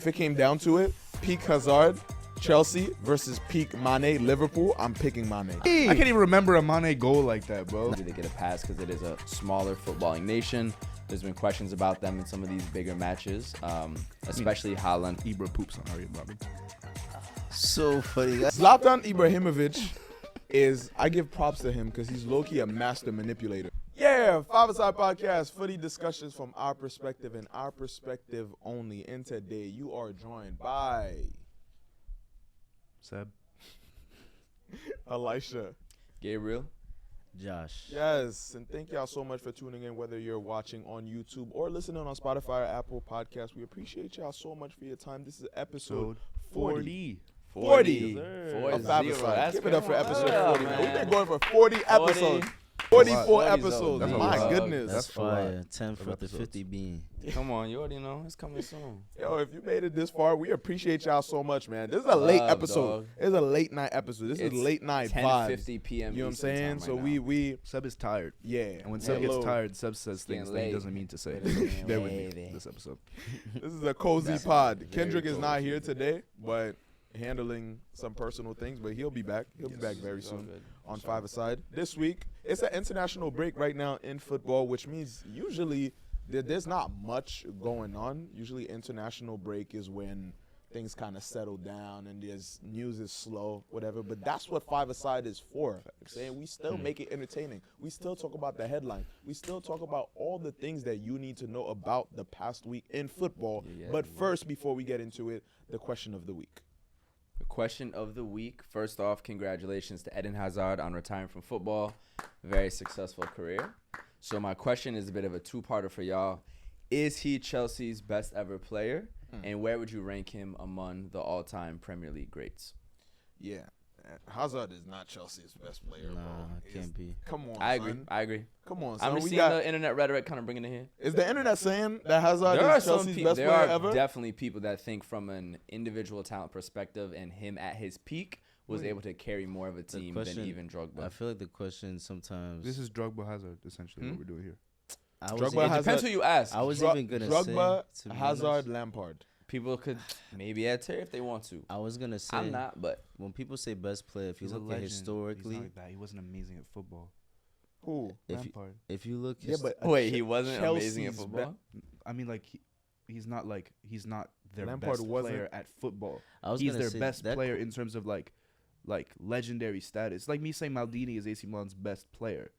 If it came down to it, peak Hazard, Chelsea versus peak Mane, Liverpool, I'm picking Mane. I can't even remember a Mane goal like that, bro. Do they get a pass because it is a smaller footballing nation? There's been questions about them in some of these bigger matches, especially Haaland. Ibra poops on Arjen Robben. So funny. Zlatan Ibrahimovic I give props to him because he's low-key a master manipulator. Yeah, 5ASIDE podcast, footy discussions from our perspective and our perspective only. And today you are joined by Seb. Elisha. Gabriel. Josh. Yes, and thank y'all so much for tuning in, whether you're watching on YouTube or listening on Spotify or Apple Podcasts. We appreciate y'all so much for your time. This is episode 40. 40 of 5ASIDE. Give it up for episode 40, man. We've been going for 40 episodes. 44 episodes. That's a My lot. goodness. That's fire. 10 of for the episodes. 50 bean. Come on, you already know it's coming soon. Yo, if you made it this far, we appreciate y'all so much, man. This is a late episode. Dog. This is a late night episode. This is late night vibes. 10:50 p.m. You know what I'm Eastern saying? time So right we Seb is tired. yeah. And when Seb gets Hello. tired, Seb says getting things that he late. doesn't mean to say. It's getting Bear with me late. this episode. This is a cozy That's pod. very Kendrick is not cozy. here today, but handling some personal things, but he'll be back. He'll be back very It's all soon good. on 5ASIDE. This week, it's an international break right now in football, which means usually there's not much going on. Usually international break is when things kind of settle down and there's news is slow, whatever. But that's what 5ASIDE is for. Saying we still make it entertaining. We still talk about the headlines. We still talk about all the things that you need to know about the past week in football. But first, before we get into it, the question of the week. The question of the week. First off, congratulations to Eden Hazard on retiring from football. Very successful career. So my question is a bit of a two-parter for y'all. Is he Chelsea's best ever player? And where would you rank him among the all-time Premier League greats? Yeah. Hazard is not Chelsea's best player, bro. Nah, can't be. Come on, I agree. son. I agree. Come on, son. I'm just We seeing got, the internet rhetoric kind of bringing it here. is the internet saying that Hazard There are is some Chelsea's people. best There player are ever? definitely people that think from an individual talent perspective, and him at his peak was able to carry more of a team than question- even Drogba. I feel like the question sometimes. This is Drogba Hazard, essentially, what we're doing here. I was, Drogba even, It Hazard- depends who you ask. I was Dro- even gonna Drogba, say. to be Hazard, honest, Lampard. People could maybe add Terry if they want to. I was gonna say. I'm not, but When people say best player, if you He's a look legend. at historically, He's not like that. He wasn't amazing at football. Who? if you, Lampard. if you look, Yeah, but wait, he wasn't amazing at Chelsea's football. I mean, like, he's not their Lampard best wasn't- player at football. I was He's gonna their say best that player in terms of like legendary status. Like me saying Maldini is AC Milan's best player.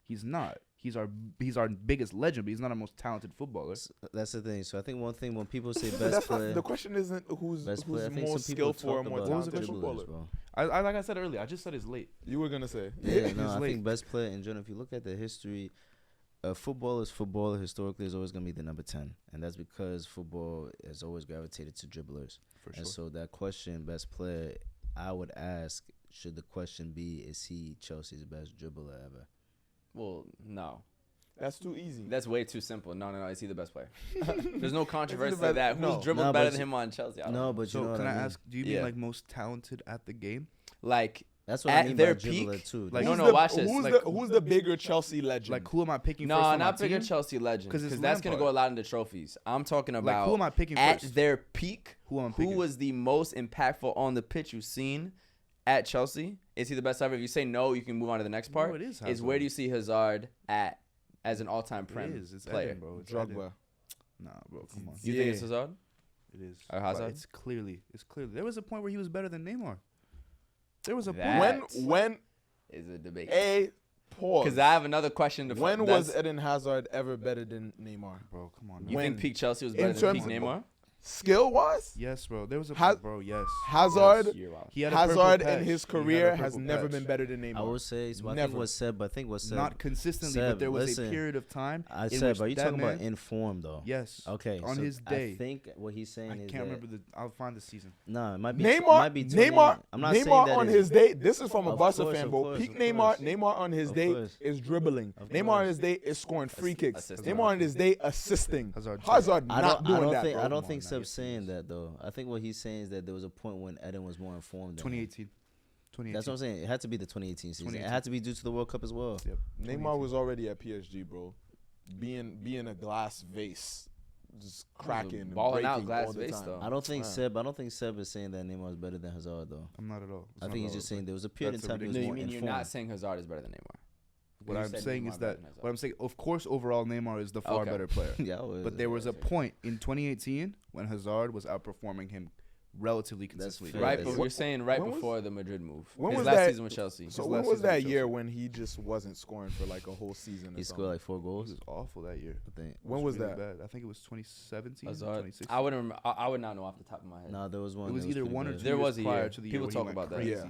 He's not. He's our biggest legend, but he's not our most talented footballer. That's the thing. So I think one thing when people say But best that's not, player, the question isn't who's best player. I think more some people skillful or talk more about talented dribblers, footballer. bro. I like I said earlier, I just said it's late. You were gonna say. Yeah, He's no, I late. think best player in general. If you look at the history, football historically is always gonna be the number 10, and that's because football has always gravitated to dribblers. For sure. And so that question, best player, I would ask, should the question be, is he Chelsea's best dribbler ever? Well, no. That's too easy. That's way too simple. No. Is he the best player? There's no controversy best- to that. no. Who's dribbled No, better but than him on Chelsea? I don't No, know. but So you know what can I mean? ask, do you Yeah. mean like most talented at the game? Like, That's what at I mean their by dribbler peak, too. like- Who's no, the, watch this. Who's, Like- who's the bigger Chelsea legend? Like who am I picking no, first on not my bigger team? Chelsea legend. 'Cause it's Because that's going to Lampard. go a lot into trophies. I'm talking Like about who am I picking at first? their peak. Who am I Who picking? was the most impactful on the pitch you've seen at Chelsea? Is he the best ever? If you say no, you can move on to the next part. No, it is where Hazard. do you see Hazard at as an all-time It Prem is. It's player? Eden, bro. It's Drogba. Eden. Nah, bro, come on. You think it's Hazard? It is. Or But Hazard? It's clearly. There was a point where he was better than Neymar. There was a That- point. When Is a debate. a pause. Because I have another question. To When that's- was Eden Hazard ever better than Neymar? Bro, come on. you now. think when- peak Chelsea was in better than peak terms of- Neymar? Skill wise, Yes, bro. There was a Haz- bro. Yes. Hazard You're wrong. He had a purple Hazard patch. in his He had a career purple has never patch. been better than Neymar. I would say, so I Never. think what's said, but I think what's said. Not consistently, Seb, but there was listen, a period of time. I in said, which but are you that talking about man- in form though? Yes. Okay. On so his day. I think what he's saying I is can't that, remember I'll find the season. No, it might be. Neymar, it might be 20. Neymar, I'm not saying Neymar that on it's- his day. This is from a Of Barca course, fan, of bro. course, Peak of Neymar. course. Neymar on his Of day course. is dribbling. Of Neymar course. on his day is scoring free kicks. Assisting. Neymar on his day assisting. Hazard. Hazard I not don't doing that, think bro. I don't Come think on, Seb's now. saying that though. I think what he's saying is that there was a point when Eden was more informed. Than him. 2018. 2018. That's what I'm saying. It had to be the 2018 season. It 2018. had to be due to the World Cup as well. Yep. Neymar was already at PSG, bro. Being a glass vase. just cracking, and balling out breaking glass all the vase, time. though. I don't think Yeah. Seb is saying that Neymar is better than Hazard though. I'm not at all. It's I not think at he's all. just saying there was a period in That's a time he was No, you more mean you're informed. not saying Hazard is better than Neymar? What You I'm said saying Neymar is better that than Hazard. what I'm saying. Of course, overall Neymar is the far Okay. better player. Yeah, I was, But there was a point in 2018 when Hazard was outperforming him relatively consistently. fair. Right, Yeah, but yeah. you're saying right when was- before the Madrid move. when His was last that- season with Chelsea. So His when last was season that with year Chelsea. when he just wasn't scoring for like a whole season? Or He something? scored like 4 He goals. was awful that year. I think. When was really that? Bad. I think it was 2017, Hazard. 2016. I wouldn't. I would not know off the top of my head. Nah, there was one. It was that either pretty one or bad. two There years was a prior year. to the People year where he talk went about that. crazy. Yeah.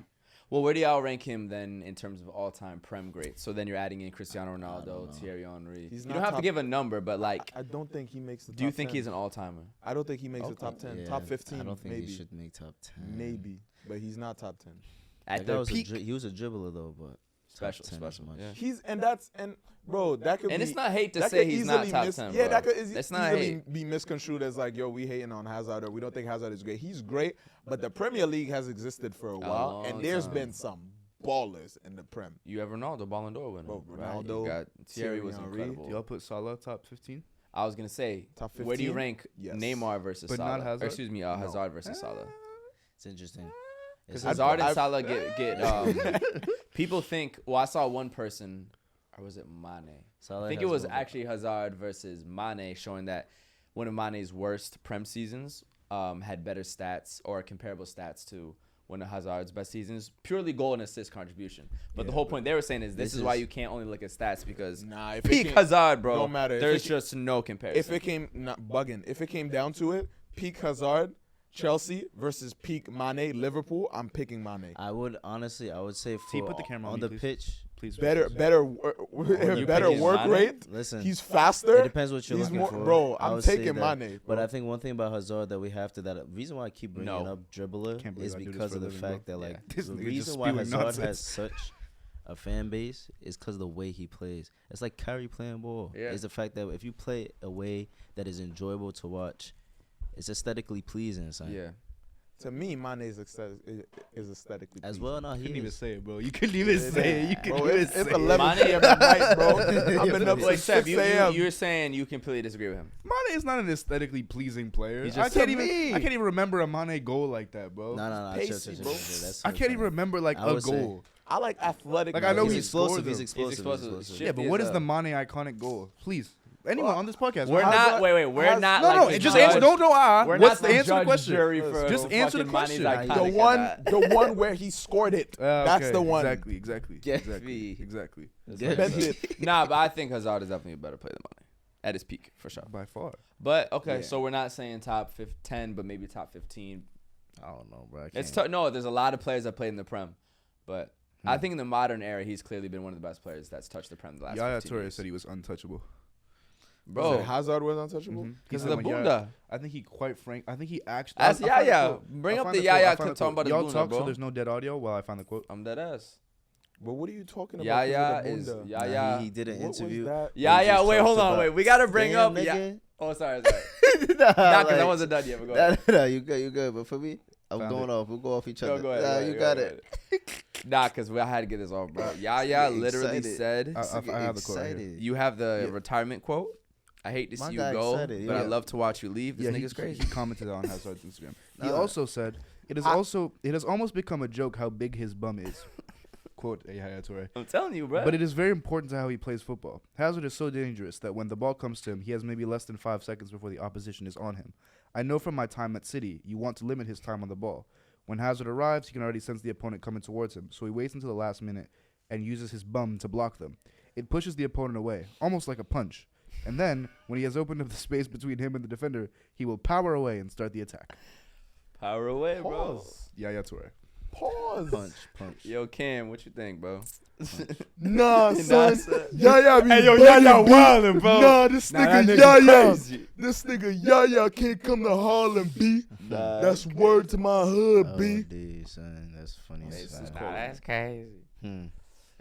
Well, where do y'all rank him then in terms of all-time Prem greats? So then you're adding in Cristiano don't Ronaldo, know. Thierry Henry. He's You not don't have to top- give a number, but like, I don't think he makes the. do you top think 10. he's an all-timer? I don't think he makes the Okay. top 10. Yeah, Top 15. I don't think maybe. he should make top 10. Maybe, but he's not top 10. At That the guy was peak, he was a dribbler though, but special, top 10 special. as much. Yeah. He's bro, that could And be. it's not hate to that say could he's not easily top 10. Yeah, bro. that could It's not easily hate. be misconstrued as like, yo, we hating on Hazard or we don't think Hazard is great. He's great, but the Premier League has existed for a while, long and there's time. been some ballers in the Prem. You have Ronaldo, Ballon d'Or winner. Bro, right? Ronaldo, You got Thierry was Henry. incredible. Do y'all put Salah top 15? I was gonna say, Top 15. where do you rank Yes. Neymar versus But Salah? not Hazard? Or excuse me, Hazard versus Salah. It's interesting. Because It's- Hazard and I've- Salah get people think. Well, I saw one person, or was it Mane? Salah I think has it was more- actually Hazard versus Mane, showing that one of Mane's worst Prem seasons had better stats or comparable stats to one of Hazard's best seasons, purely goal and assist contribution. But the whole point they were saying is this is why you can't only look at stats because Nah, if peak it came, Hazard, bro, don't matter. If there's it- just no comparison. if it came not bugging, if it came down to it, peak Hazard, Chelsea versus peak Mane, Liverpool, I'm picking Mane. I would say T, for put the camera on on the me, please. pitch. Please. Better please. You better picking work Mane? rate. Listen, He's it faster. depends what you're He's looking more, for. bro. I I'm would say taking that. Mane. But bro. I think one thing about Hazard that we have to reason why I keep bringing No. up dribbler Can't believe is I do this because for of a the living, fact bro. that Yeah. like This the nigga just reason why spewing Hazard has nonsense. such a fan base is because of the way he plays. It's like Kyrie playing ball. Yeah. It's the fact that if you play a way that is enjoyable to watch, it's aesthetically pleasing. Son. yeah. To me, Mane is aesthetically As pleasing. well, no, You he couldn't even is. say it, bro. You couldn't even say it. You couldn't Bro, even it's say it. 11 Mane- p.m. at night, bro. I've been up Wait, since Seb, 6 a.m. you're saying you completely disagree with him. Mane is not an aesthetically pleasing player. He's I just can't to even. me. I can't even remember a Mane goal like that, bro. No. Pacey, bro. I can't even remember like I a would say- goal. I like athletic. Like, I know guys. he's explosive. scored He's them. explosive. explosive. Yeah, but Shit what is is the up. Mane iconic goal? Please, anyone Well, on this podcast. We're right? not. Wait. We're Haz- not. No, like no. the Just judge. answer. Don't We're What's not the answer to the judge, question? jury for Just answer the fucking Mane's question. iconic the at one, that. the one where he scored it. That's Okay, the one. Exactly. Get Exactly. me. Exactly. Bend it. Nah, but I think Hazard is definitely a better player than Mane at his peak for sure. By far. But okay, Yeah. so we're not saying top 10, but maybe top 15. I don't know, bro. It's tough. No, there's a lot of players that played in the Prem, but I think in the modern era, he's clearly been one of the best players that's touched the Prem the last Yaya 15 Toure years. said he was untouchable. Bro, Hazard was untouchable. Mhm. because He of said the when Yaya- Bunda. I think he quite frank. I think he actually. Ask I'll find the Yaya. quote. Bring I'll up find the quote. I'll Yaya find the talking quote. about his Y'all Bunda, talk bro. so there's no dead audio while I find the quote. I'm dead ass. But what are you talking about? Yaya because of is the Bunda? Yaya. he did an What was interview. that? Yaya, just wait, hold talked on, about- wait. We gotta bring Damn, up. Yeah. nigga. Oh, sorry. nah, Nah, because I like- wasn't done yet. But go ahead. No, you good. But for me, I'm Found going it. off. We'll go off each Go, other. go ahead. Nah, go ahead, you go got ahead, it. go ahead. Nah, because I had to get this off, bro. Yaya getting literally excited. said, I have the quote right here. Excited. "You have the Yeah. retirement quote. I hate to My see you guy go, excited, but I yeah. love to watch you leave. This Yeah, nigga's crazy." He commented on Hazard's Instagram. He Nah. also said it has almost become a joke how big his bum is. Quote Yaya Toure. I'm telling you, bro. But it is very important to how he plays football. Hazard is so dangerous that when the ball comes to him, he has maybe less than 5 seconds before the opposition is on him. I know from my time at City, you want to limit his time on the ball. When Hazard arrives, he can already sense the opponent coming towards him, so he waits until the last minute and uses his bum to block them. It pushes the opponent away, almost like a punch. And then, when he has opened up the space between him and the defender, he will power away and start the attack. Power away, bro. Pause. Yaya Toure. Pause. Punch. Yo, Cam, what you think, bro? Nah, son. son. Yaya be Hey, yo, bugging, Yaya B. wildin', bro. Nah, this Nah, nigga that Yaya. crazy. This nigga Yaya can't come to Harlem, B. Nah, That's word to my hood, Oh, B. dude, son, that's funny as This is fuck. cool. That's crazy.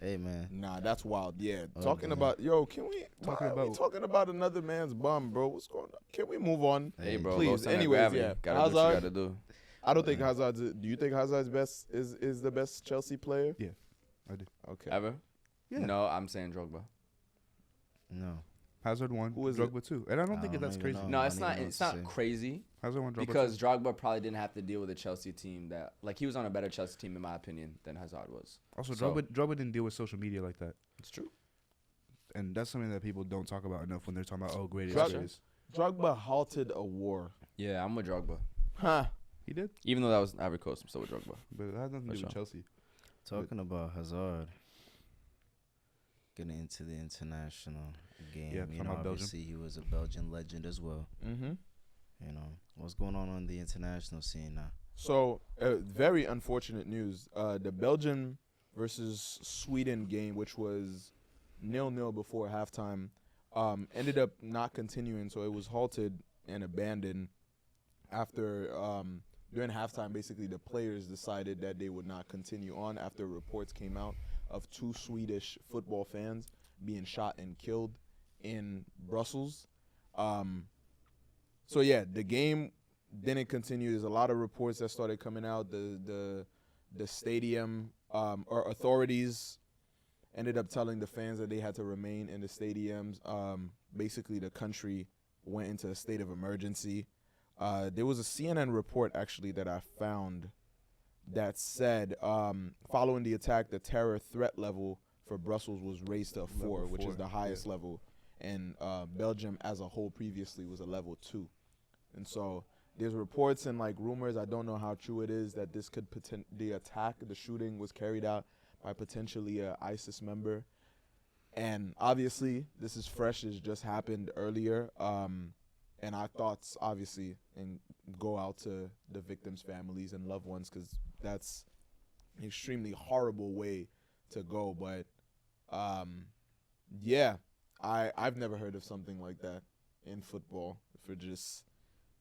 Hey, man. Nah, that's wild. Yeah, Oh, talking man. about can we Talking why are we about- talking about another man's bum, bro? What's going on? Can we move on? Hey, bro. Please, low center of anyways, gravity. yeah. Gotta do what you Hazard- gotta do. I don't think Hazard's. Do you think Hazard's best is the best Chelsea player? Yeah, I do. Okay. Ever? Yeah. No, I'm saying Drogba. No. Hazard won. Who is Drogba too. And I don't think that's crazy. know. No, I it's don't not. even know It's what not to say. crazy Hazard won. Drogba because too. Drogba probably didn't have to deal with a Chelsea team that, like, he was on a better Chelsea team in my opinion than Hazard was. Also, So- Drogba didn't deal with social media like that. It's true. And that's something that people don't talk about enough when they're talking about, greatest Drogba- players. Drogba halted a war. Yeah, I'm with Drogba. Huh. He did, Even though that was Ivory Coast, I'm still with Drogba. but it has nothing to For do with sure. Chelsea. Talking about Hazard, getting into the international game. Yeah, you talking know, about Belgium. obviously he was a Belgian legend as well. Mm-hmm. You know, what's going on the international scene now? So, very unfortunate news. The Belgium versus Sweden game, which was 0-0 before halftime, ended up not continuing. So it was halted and abandoned after during halftime. Basically, the players decided that they would not continue on after reports came out of 2 Swedish football fans being shot and killed in Brussels. So yeah, the game didn't continue. There's a lot of reports that started coming out. The stadium or authorities ended up telling the fans that they had to remain in the stadiums. Basically, the country went into a state of emergency. There was a CNN report actually that I found that said following the attack, the terror threat level for Brussels was raised to a 4, Level which is 4, the highest level, and Belgium as a whole previously was a level 2. And so there's reports and like rumors, I don't know how true it is, that this could the shooting was carried out by potentially a ISIS member. And obviously this is fresh, it's just happened earlier. And our thoughts obviously and go out to the victims' families and loved ones, because that's an extremely horrible way to go. But yeah, I've never heard of something like that in football, for just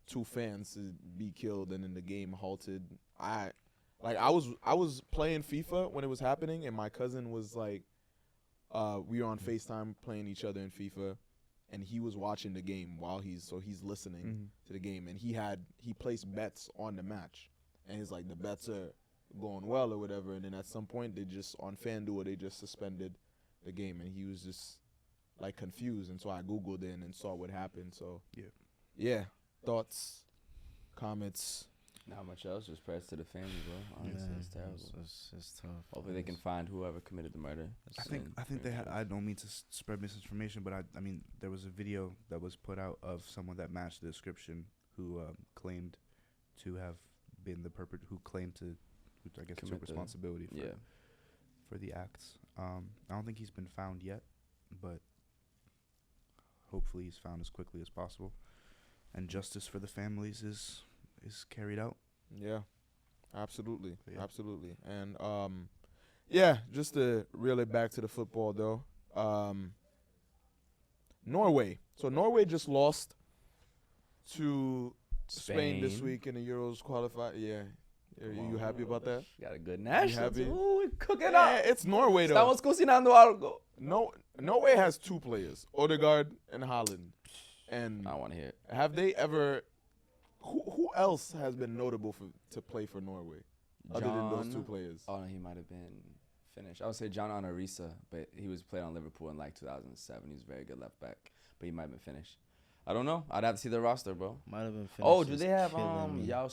2 fans to be killed and then the game halted. I was playing FIFA when it was happening, and my cousin was like, we were on FaceTime playing each other in FIFA, and he was watching the game while he's listening to the game, and he placed bets on the match, and he's like, the bets are going well or whatever, and then at some point they just on FanDuel they just suspended the game, and he was just like confused, and so I googled it and saw what happened. So yeah, thoughts, comments. Not much else. Just prayers to the family, bro. Honestly, it's terrible. It's tough. Hopefully they can find whoever committed the murder. I think they had. I don't mean to spread misinformation, but I mean there was a video that was put out of someone that matched the description who claimed to have been the who claimed to, I guess, took responsibility for the acts. I don't think he's been found yet, but hopefully he's found as quickly as possible, and justice for the families is carried out. Yeah, absolutely, Yeah. absolutely. And yeah, just to reel it back to the football though. Norway. So Norway just lost to Spain this Spain. week in the Euros qualifier. Yeah. Are you happy about that? Got a good national happy? team. Ooh, we cooking Yeah, up. it's Norway though. Estamos cocinando algo. Norway has 2 players, Odegaard and Haaland. And I don't want to hear it. have they ever? Who else has been notable to play for Norway other than those 2 players? Oh, no, he might have been Finnish. I would say John Onarisa, but he was playing on Liverpool in like 2007. He was a very good left back, but he might have been Finnish. I don't know. I'd have to see the roster, bro. Might have been finished. Oh, do It's they have killing me. y'all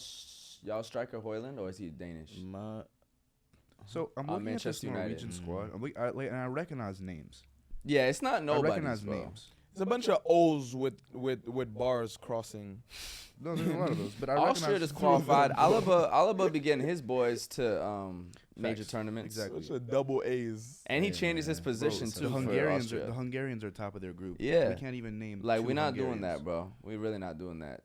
striker Hoyland, or is he Danish? So I'm looking at this Manchester United. Norwegian squad. And I recognize names. Yeah, it's not I nobody. recognize names. It's a bunch of O's with bars crossing. No, there's a lot of those. But I Austria recognize disqualified. Alaba be getting his boys to major Facts. tournaments. Exactly. Such a double A's. And he Yeah, changes his man. position The too. Hungarians, for the Austria. Hungarians are top of their group. Yeah. We can't even name. Like 2 we're not doing Hungarians. that, bro. We're really not doing that.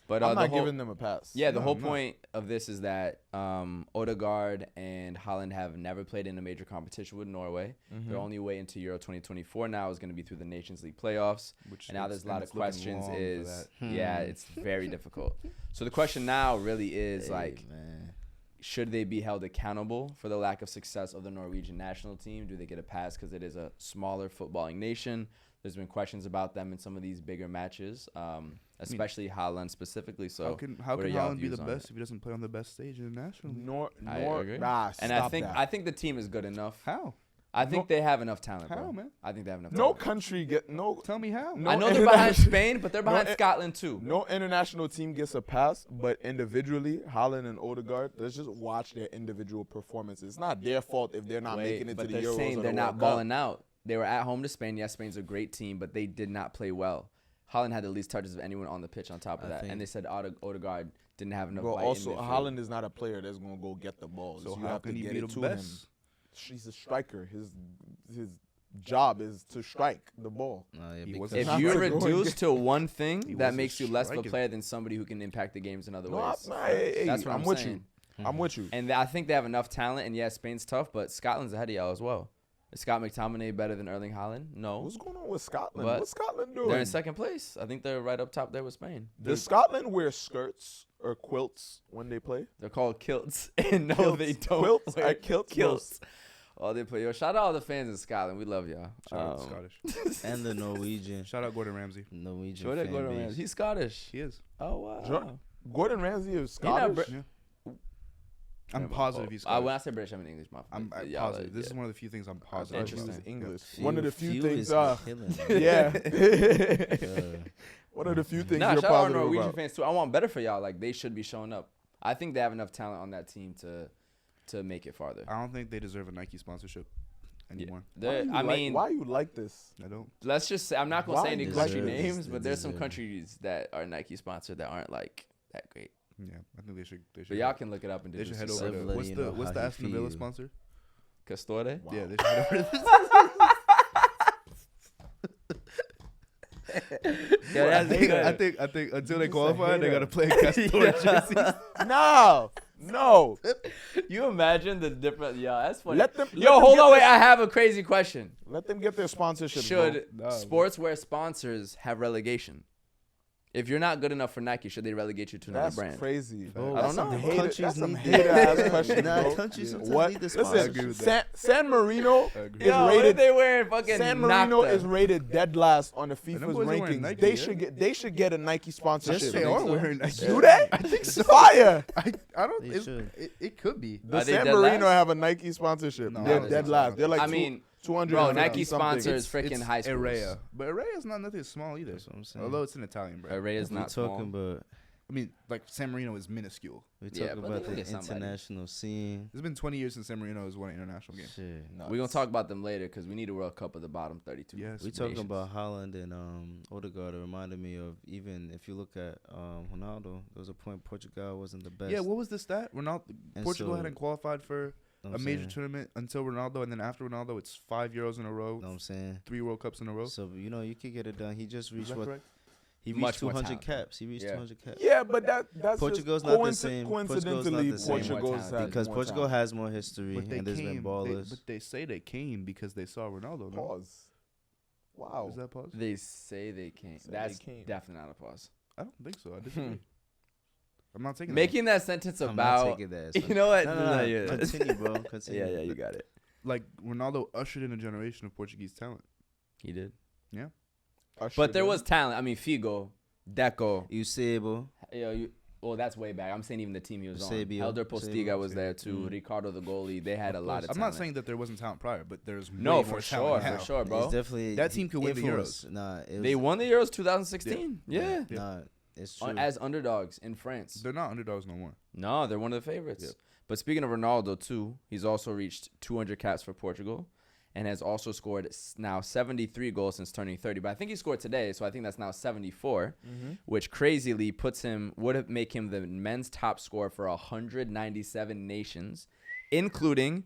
But I'm the not whole, giving them a pass. Yeah, the No, whole I'm not. point of this is that Odegaard and Holland have never played in a major competition with Norway. Mm-hmm. Their only way into Euro 2024 now is going to be through the Nations League playoffs. Which And now there's a lot of it's looking questions. long for Is that. yeah, it's very difficult. So the question now really is like, man. should they be held accountable for the lack of success of the Norwegian national team? Do they get a pass because it is a smaller footballing nation? There's been questions about them in some of these bigger matches, especially Haaland specifically. So how what are can y'all Haaland be views the on best if he doesn't play on the best stage internationally? I agree. Nah, And stop I think that. I think the team is good enough. How? I think they have enough talent, bro. How, man? I think they have enough No talent. country get no. Tell me how. No I know they're behind international- Spain, but they're behind No, Scotland too. No international team gets a pass, but individually, Haaland and Odegaard, let's just watch their individual performances. It's not their fault if they're not making it but to the they're Euros saying or they're the not World Cup. balling out. They were at home to Spain. Yes, Spain's a great team, but they did not play well. Haaland had the least touches of anyone on the pitch on top of I that. think- And they said Odegaard didn't have enough Well, bite also, in midfield. Haaland is not a player that's going to go get the ball. So you how have to can he get be it the to best? him. He's a striker. His job is to strike the ball. Yeah, He because wasn't If Not you're to go and reduced to one He thing, that wasn't makes you less of a striking. player than somebody who can impact the games in other No, ways. hey, That's what I'm I'm with saying. you. I'm with you. And I think they have enough talent. And yeah, Spain's tough, but Scotland's ahead of y'all as well. Is Scott McTominay better than Erling Haaland? No. What's going on with Scotland? But What's Scotland doing? They're in second place. I think they're right up top there with Spain. Does Scotland wear skirts or quilts when they play? They're called kilts. And no, Kilts. they don't. Quilts? wear Are kilts? Kilts. Oh, they play. Yo, shout out all the fans in Scotland. We love y'all. Shout out Scottish. and the Norwegian Shout out Gordon Ramsay. Jordan fan Gordon base. Ramsay. He's Scottish. He is. Oh, wow. Gordon Ramsay is He not Scottish. Brit- I'm Yeah, my positive fault. he's Scottish. When I say British, I mean English. My fault. I'm Yeah, positive. This yeah. is one of the few things I'm I positive. thought you Interesting. was English. Few- One of the few things. is killing. Yeah. Uh, One of the few things Nah, you're shout out our positive Norwegian about. fans too. I want better for y'all. Like they should be showing up. I think they have enough talent on that team to make it farther. I don't think they deserve a Nike sponsorship anymore. Why you like this? I don't. Let's just say I'm not gonna Why say any deserve country this? names, but there's some Deserve. countries that are Nike sponsored that aren't like that great. Yeah, I think they should. But y'all can look it up and They do should some head over stuff. to letting what's you the know what's how the he Aston Villa feel. sponsor? Castore. Wow. Yeah, they should head over to Yeah, that's good. I think until they just a qualify, they hater. gotta play Castore jerseys. No. You imagine the different? Yeah, that's funny. Let them. Yo, hold on, wait. I have a crazy question. Let them get their sponsorship. Should Nah, sportswear sponsors have relegation? If you're not good enough for Nike, should they relegate you to another That's brand? crazy. Bro, I don't That's some know. hater- Countries That's some need hater ass question, Nah, bro. countries sometimes What? need the I agree Listen, with San Marino I agree. is Yo, what if rated. they wearing fucking San Marino Nocta? is rated dead last on the them FIFA's boys are wearing rankings. Nike, They yeah? should get. They should get a Nike sponsorship. Yes, they think are so? wearing Nike. Do they? I think so. Fire. I don't. They should. It could be. The Are they San dead Marino last? have a Nike sponsorship. No, I They're don't dead think so. last. They're like I mean, 200. bro, Nike sponsors freaking It's high schools. Araya, but Araya is not nothing small either. That's what I'm saying. Although it's an Italian brand. Array is We're not talking small. about I mean, like San Marino is minuscule. we're Yeah, talking but about they can the get somebody. international scene. It's been 20 years since San Marino has won an international game. Shit. We're gonna talk about them later because we need a World Cup of the bottom 32. Yes. We talking nations. about Haaland and Odegaard. It reminded me of even if you look at Ronaldo. There was a point Portugal wasn't the best. Yeah, what was the stat? Ronaldo, And Portugal so- hadn't qualified for Know a what I'm major saying? tournament until Ronaldo, and then after Ronaldo, it's 5 Euros in a row, Know what I'm saying? 3 World Cups in a row. So you could get it done. He just Is reached that what correct? he Much reached more 200 talent. caps. He reached Yeah. 200 caps. Yeah, but that's Portugal's just not the same. Portugal's not Coincidentally, the same. Portugal's More had talent. Because more Portugal talent. has more history But they and there's been came. ballers. But they say they came because they saw Ronaldo. No? Pause. Wow. Is that pause? They say they can't. Say That's they can't. definitely not a pause. I don't think so. I disagree. I'm not taking Making that sentence I'm not about. taking that. You know what? No, yeah. Continue, bro. Continue. Yeah, you got it. that. Like Ronaldo ushered in a generation of Portuguese talent. He did. Usher But there them. was talent. I mean, Figo, Deco. Eusebio. Well, that's way back. I'm saying even the team he was on. Eusebio. Elder Postiga was there too. Mm. Ricardo the goalie. They had a lot of I'm talent. not saying that there wasn't talent prior, but there's No, way for more sure, talent now. for sure, It's bro. definitely That team could win the influence. Nah, it was, They won the Euros 2016. Yeah. Yeah. Nah, it's true. As underdogs in France. They're not underdogs no more. No, they're one of the favorites. Yeah. But speaking of Ronaldo, too, he's also reached 200 caps for Portugal and has also scored now 73 goals since turning 30. But I think he scored today, so I think that's now 74, which crazily would make him the men's top scorer for 197 nations, including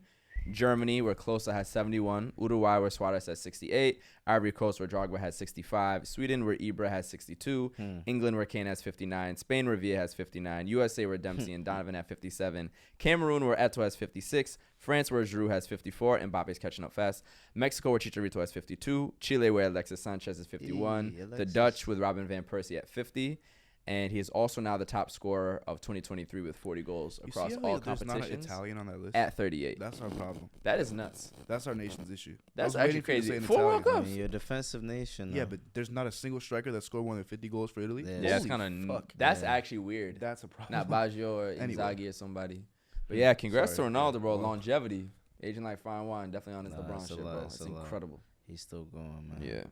Germany, where Klose has 71, Uruguay, where Suarez has 68, Ivory Coast, where Drogba has 65, Sweden, where Ibra has 62, England, where Kane has 59, Spain, where Villa has 59, USA, where Dempsey and Donovan have 57, Cameroon, where Eto'o has 56, France, where Giroud has 54, Mbappe's catching up fast, Mexico, where Chicharito has 52, Chile, where Alexis Sanchez is 51, the Alexis. Dutch, with Robin van Persie at 50, and he is also now the top scorer of 2023 with 40 goals You across see how all there's not an competitions Italian on that list? at 38. That's our problem. That is nuts. That's our nation's issue. I That's was actually waiting for you to crazy. say an 4 World Italian. I Cups. mean, you're a defensive nation. Yeah, though. but there's not a single striker that scored more than 50 goals for Italy. Yeah. Yeah, that's Holy kind of fuck. that's Yeah. actually weird. That's a problem. Not Baggio or Anyway. Inzaghi or somebody. But yeah, congrats Sorry. to Ronaldo, bro. Well, Longevity. Aging like fine wine, definitely on his Nah, LeBron it's a shit, lot, bro. it's It's a lot. incredible. He's still going, man. Yeah.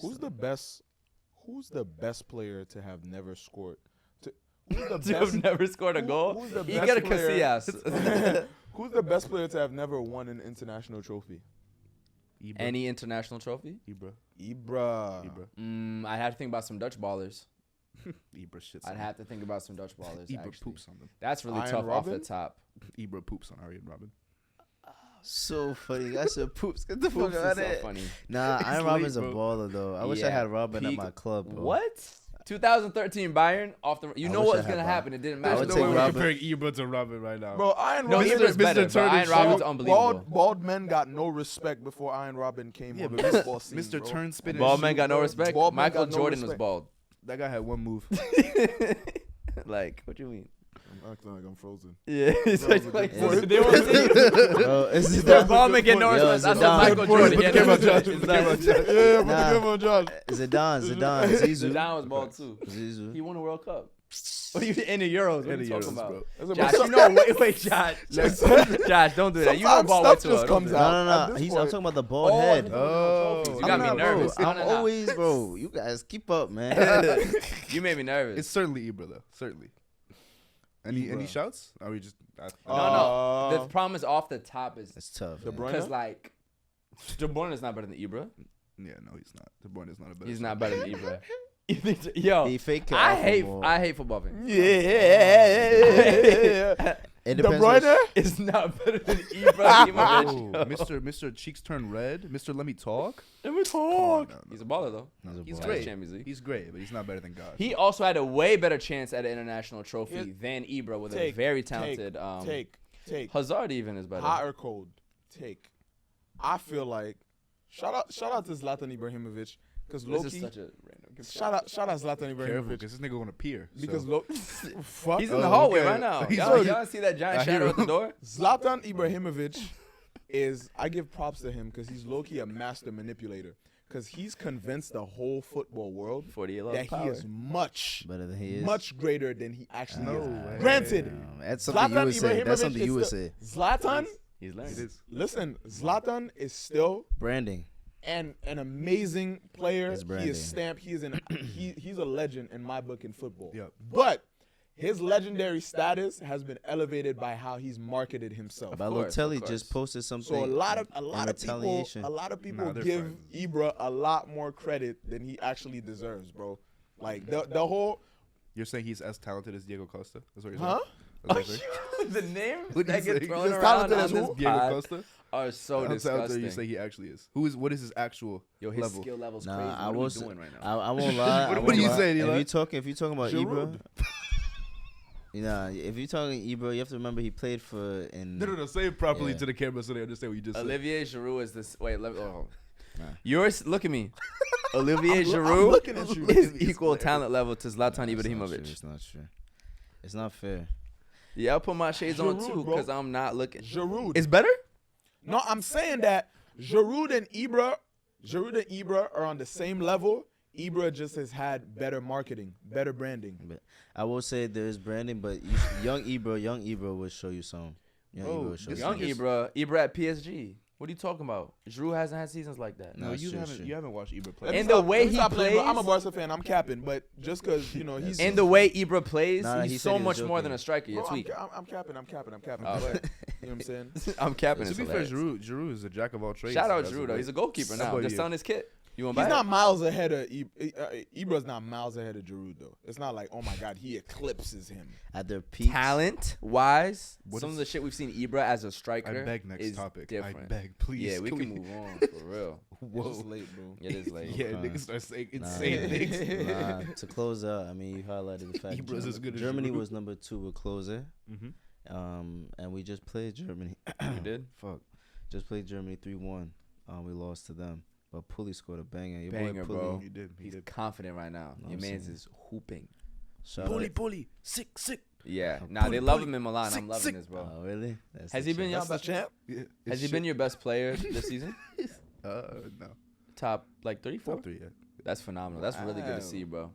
Who's the best? Who's the best player to have never scored? Who's the To have never scored a goal? Who's the You best got a player? Casillas. Who's the best player to have never won an international trophy? Ibra. Any international trophy? Ibra. Ibra. I'd have to think about some Dutch ballers. Ibra shits. I'd have to think about some Dutch ballers. Ibra actually. poops on them. That's really Iron tough off the Robin? top. Ibra poops on Arjen Robin. So funny. That's a poops. Get the fuck Poops out is of so here. funny. Nah, It's Iron late, Robin's a bro. baller though. I wish I Yeah, had Robin at peak- my club, bro. What? 2013 Bayern off the. You I know wish what I was had gonna Robin. happen. It didn't I matter. would There's take no way we're Robin. comparing Ibra to Robin right now. Bro, Iron No, Robin. Ibra's better, bro. Iron Robin's unbelievable. Bald men got no respect before Iron Robin came Yeah, on but the football scene, Mr. bro. Turn Spin. Bald man got no bro. respect. Bald man Michael got no Jordan was respect. bald. That guy had one move. Like, what you mean? I'm acting like I'm frozen. Yeah, it's Bro, like, before- they won't see you. Bro, it's The ball man get no Yo, respect. I said Zidane. Michael Jordan Put get the no camera on respect. Josh. It's Put the camera on nuts. Josh. Yeah, put Nah. the camera on Josh. Zidane, Zizou. Zidane was bald too. Zizou. He won a World Cup. What are you in the Euros? What are you talking about? bro. That's a- Josh, you know, wait, Josh. Josh, don't do that. You know Sometimes ball stuff way too just hard. Don't comes do out. that. No, At no, this I'm point- talking about the bald head. Oh. You I'm got me not, nervous. Bro. I'm No, no, no. always, bro. You guys keep up, man. You made me nervous. It's certainly Ibra though. Certainly. Any Ibra. shouts? Are we just? No. The problem is off the top is It's tough. De man. Bruyne? because like De Bruyne is not better than Ibra. Yeah, no, he's not. De Bruyne is not a better. He's not better than Ibra. You think- Yo, He fake it I off hate more. I hate football fans. Yeah. It De depends Bruyne? It's not better than Ibrahimovic. Oh, Mr. Cheeks Turn Red. Mr. Let Me Talk. Let me talk. No, no. He's a baller though. He's That's great. Champions League. He's great, but he's not better than God. He also had a way better chance at an international trophy Here- than Ibra with a Take, very talented. Take. Hazard even is better. Hot or cold? Take. I feel like shout out to Zlatan Ibrahimovic because This is Loki. such a random. Shout out Zlatan Careful, Ibrahimovic because this nigga gonna peer. because so. fuck. He's in the Oh, hallway okay. right now. He's Y'all, already- y'all see that giant I hear shadow at the him. door? Zlatan Ibrahimovic is I give props to him because he's low-key a master manipulator because he's convinced the whole football world 48 that love he power. is much Better than he is. much greater than he actually No is. way. Granted, That's something you Zlatan would say. That's Ibrahimovic something is you would still- say. Zlatan, He's learning. It is. listen, Zlatan is still Branding. an amazing player. His He branding. is stamped. He is he's a legend in my book in football. Yep. But his legendary status has been elevated by how he's marketed himself. course, Balotelli of just course. posted something. So a lot of retaliation. people Nah, they're give friends. Ibra a lot more credit than he actually deserves, bro. Like the whole You're saying he's as talented as Diego Costa? That's what you're huh? saying? That's what you're saying? The names What'd that you get say? thrown He's as around talented on as this who? Diego pod Costa? are so How talented disgusting. you say he actually is? What is his actual Yo, his level? skill level's Nah, crazy. I What are we was- doing right now? I won't lie. What I are won't you lie. saying, Eli? If you're talking about Giroud. Ibra, if you're talking Ibra, you have to remember he played for in. No. Say it properly Yeah. to the camera so they understand what you just said. Olivier Giroud is this. Wait, oh. Nah. Yours. Look at me. Olivier I'm Giroud looking at you. is equal talent level to Zlatan Nah, it's not true. Ibrahimovic. It's not true. It's not fair. Yeah, I'll put my shades on Giroud, too bro. because I'm not looking. Giroud. It's better. No, I'm saying that Giroud and Ibra are on the same level. Ibra just has had better marketing, better branding. But I will say there is branding, but young Ibra will show you some. Young Oh, Ibra will show this you Young some. Ibra at PSG. What are you talking about? Giroud hasn't had seasons like that. No, No, it's you true, haven't. true. You haven't watched Ibra play. Let me And the stop- way let me he stop playing, bro. I'm a plays- Barca fan. I'm capping, but just because he's And the way Ibra plays, Nah, he he's said so he was much more joking. than a striker. bro, It's weak. I'm capping. I'm capping. Oh, But, you know what I'm saying? I'm capping. To It's be fair, hilarious. Giroud is a jack of all trades. Shout out That's Giroud though. great- He's a goalkeeper That's now. what Just he selling is. his kit. You want He's to buy not it? miles ahead of Ibra's not miles ahead of Giroud though. It's not like, oh my God, he eclipses him. At their peak. Talent wise, What some is- of the shit we've seen Ibra as a I striker beg next is topic. different. I beg, please. Yeah, we can move on for real. It's just late, bro. It is late. Yeah, Okay. niggas start saying Nah, insane things. nah, to close out, I mean, you highlighted the fact Ibra's as good as Germany Giroud. was number 2 with closer. Mm-hmm. And we just played Germany. You did? Fuck. Just played Germany 3-1. We lost to them. But Pulley scored a banger. Your Banger, boy Pulley. bro. He did. He He's did. confident right now. No, Your I'm man's saying. is hooping. Shout out. Pulley, sick. Yeah. Oh, Nah, they Pulley, love Pulley. him in Milan. Sick, I'm loving sick. this, bro. Oh, really? That's Has the he been shit. y'all That's the best? champ. Yeah, Has it's he been shit. your best player this season? No. Top like 34? Top 3, yeah. That's phenomenal. That's really good Wow. to see, bro.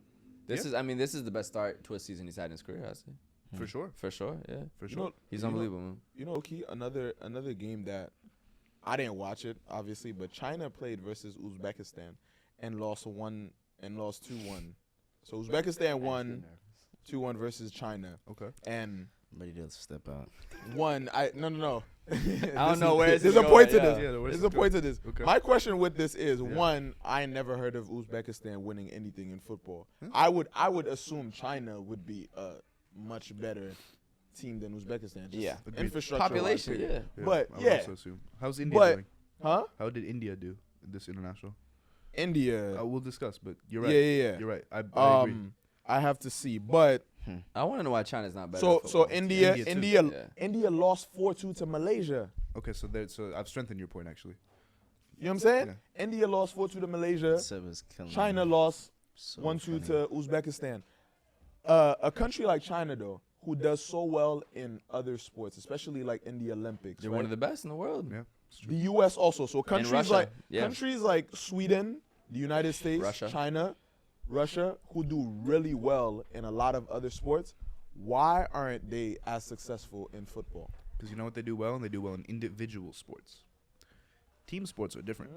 This is the best start to a season he's had in his career, I say. For sure. For sure, yeah. For You sure. know, He's you know- unbelievable, man. You know, Key, another game that I didn't watch it obviously, but China played versus Uzbekistan and lost 2-1. So Uzbekistan won 2-1 versus China, Okay. and Ready to step out. no. I don't know where it's there's a going, point to yeah. this. Yeah, where's There's this a point to this. Okay. My question with this is Yeah. one: I never heard of Uzbekistan winning anything in football. Hmm? I would assume China would be a much better team than Uzbekistan. Just Yeah. Agreed. infrastructure, Population, period. yeah. But I would yeah, also assume. How's India But- doing? huh? How did India do in this international? India. We'll discuss, but you're right. Yeah. You're right. I agree. I have to see, but I want to know why China's not better. so at football. India India too. Yeah. India lost 4-2 to Malaysia. Okay, so I've strengthened your point actually. You know what I'm saying? Yeah. India lost 4-2 to Malaysia. Seb is killing China me. lost So 1-2 funny. to Uzbekistan. A country like China, though, who does so well in other sports, especially like in the Olympics, They're right? one of the best in the world. Yeah. It's true. The U.S. also. So Russia, yeah. countries like Sweden, the United States, Russia. China, Russia, who do really well in a lot of other sports. Why aren't they as successful in football? Because you know what they do well, and they do well in individual sports. Team sports are different.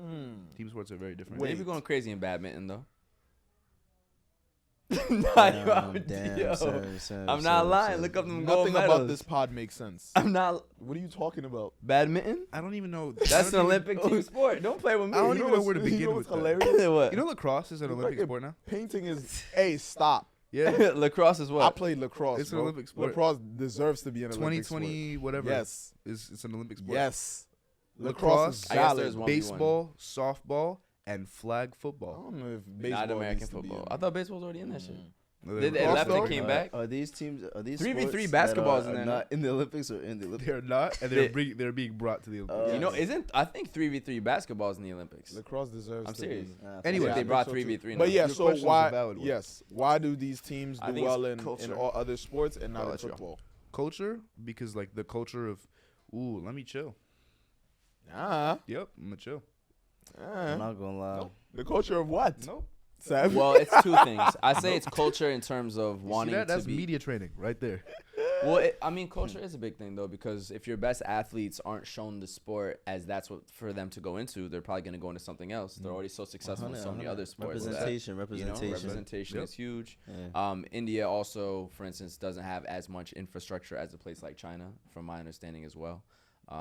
Team sports are very different. Wait. Maybe going crazy in badminton though. Damn, Seb, I'm not lying. Look up them gold Nothing medals. about this pod makes sense. I'm not What are you talking about? badminton. I don't even know. That's an Olympic team sport. Don't play with me. I don't You even know where to what's- you begin know with what's that. hilarious? what? You know lacrosse is an Look Olympic like sport now? Painting is. Hey, stop. Yeah. Lacrosse is I what? played lacrosse. It's an bro. Olympic sport. Lacrosse deserves to be an Olympic sport. 2020 whatever. Yes. It's an Olympic sport. Yes. Lacrosse, Lacrosse is I guess valid. there's one- 1v1. baseball, softball, and flag I football. don't know if baseball Not American needs to be football. in I thought baseball was already in that shit. No, Did they Lacrosse, left though? and came back? Are these teams? Are these 3v3 sports basketball's that in are there, not in the Olympics or in the Olympics? They're not, and they're being brought to the Olympics. You know, isn't I think 3v3 basketball's in the Olympics. Lacrosse deserves I'm to serious. be. Anyway, they I brought think so, too. 3v3 But now. yeah, Your so question is a why? valid one. Yes, why do these teams I do think it's well in culture. all other sports and not I'll in let you go. football? Culture, because like the culture of, ooh, let me chill. Nah, Yep, I'm gonna chill. I'm not gonna lie. the culture of what? Nope. Seb? Well, it's two things. I say it's culture in terms of See wanting that? to That's be. media training right there. Well, I mean, culture is a big thing though, because if your best athletes aren't shown the sport as that's what for them to go into, they're probably going to go into something else. They're already so successful in so many other sports. that, Representation. representation Yep. is huge. Yeah. India also, for instance, doesn't have as much infrastructure as a place like China, from my understanding as well,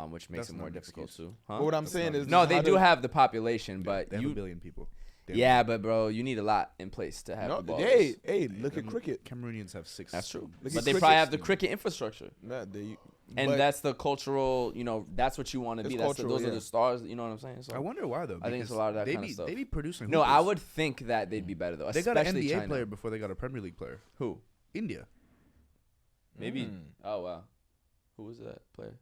which makes That's it more not an difficult excuse. too. But Huh? what I'm That's saying not- is, No, they how do have the population, but They have a you. billion people. Damn. Yeah, but bro, you need a lot in place to have No, the balls. hey, look at cricket. Cameroonians have 6. That's true. Look But at they cricket. probably have the cricket infrastructure. Nah, they, And but that's the cultural, that's what you want to It's be. Those cultural, are yeah. the stars. You know what I'm saying? So I wonder why though. I think it's a because lot of that they kind of be, stuff. They be producing. no, I hoopers. would think that they'd be better though. They got an especially NBA China. player before they got a Premier League player. Who? India. Maybe. Mm. Oh wow. Who was that player?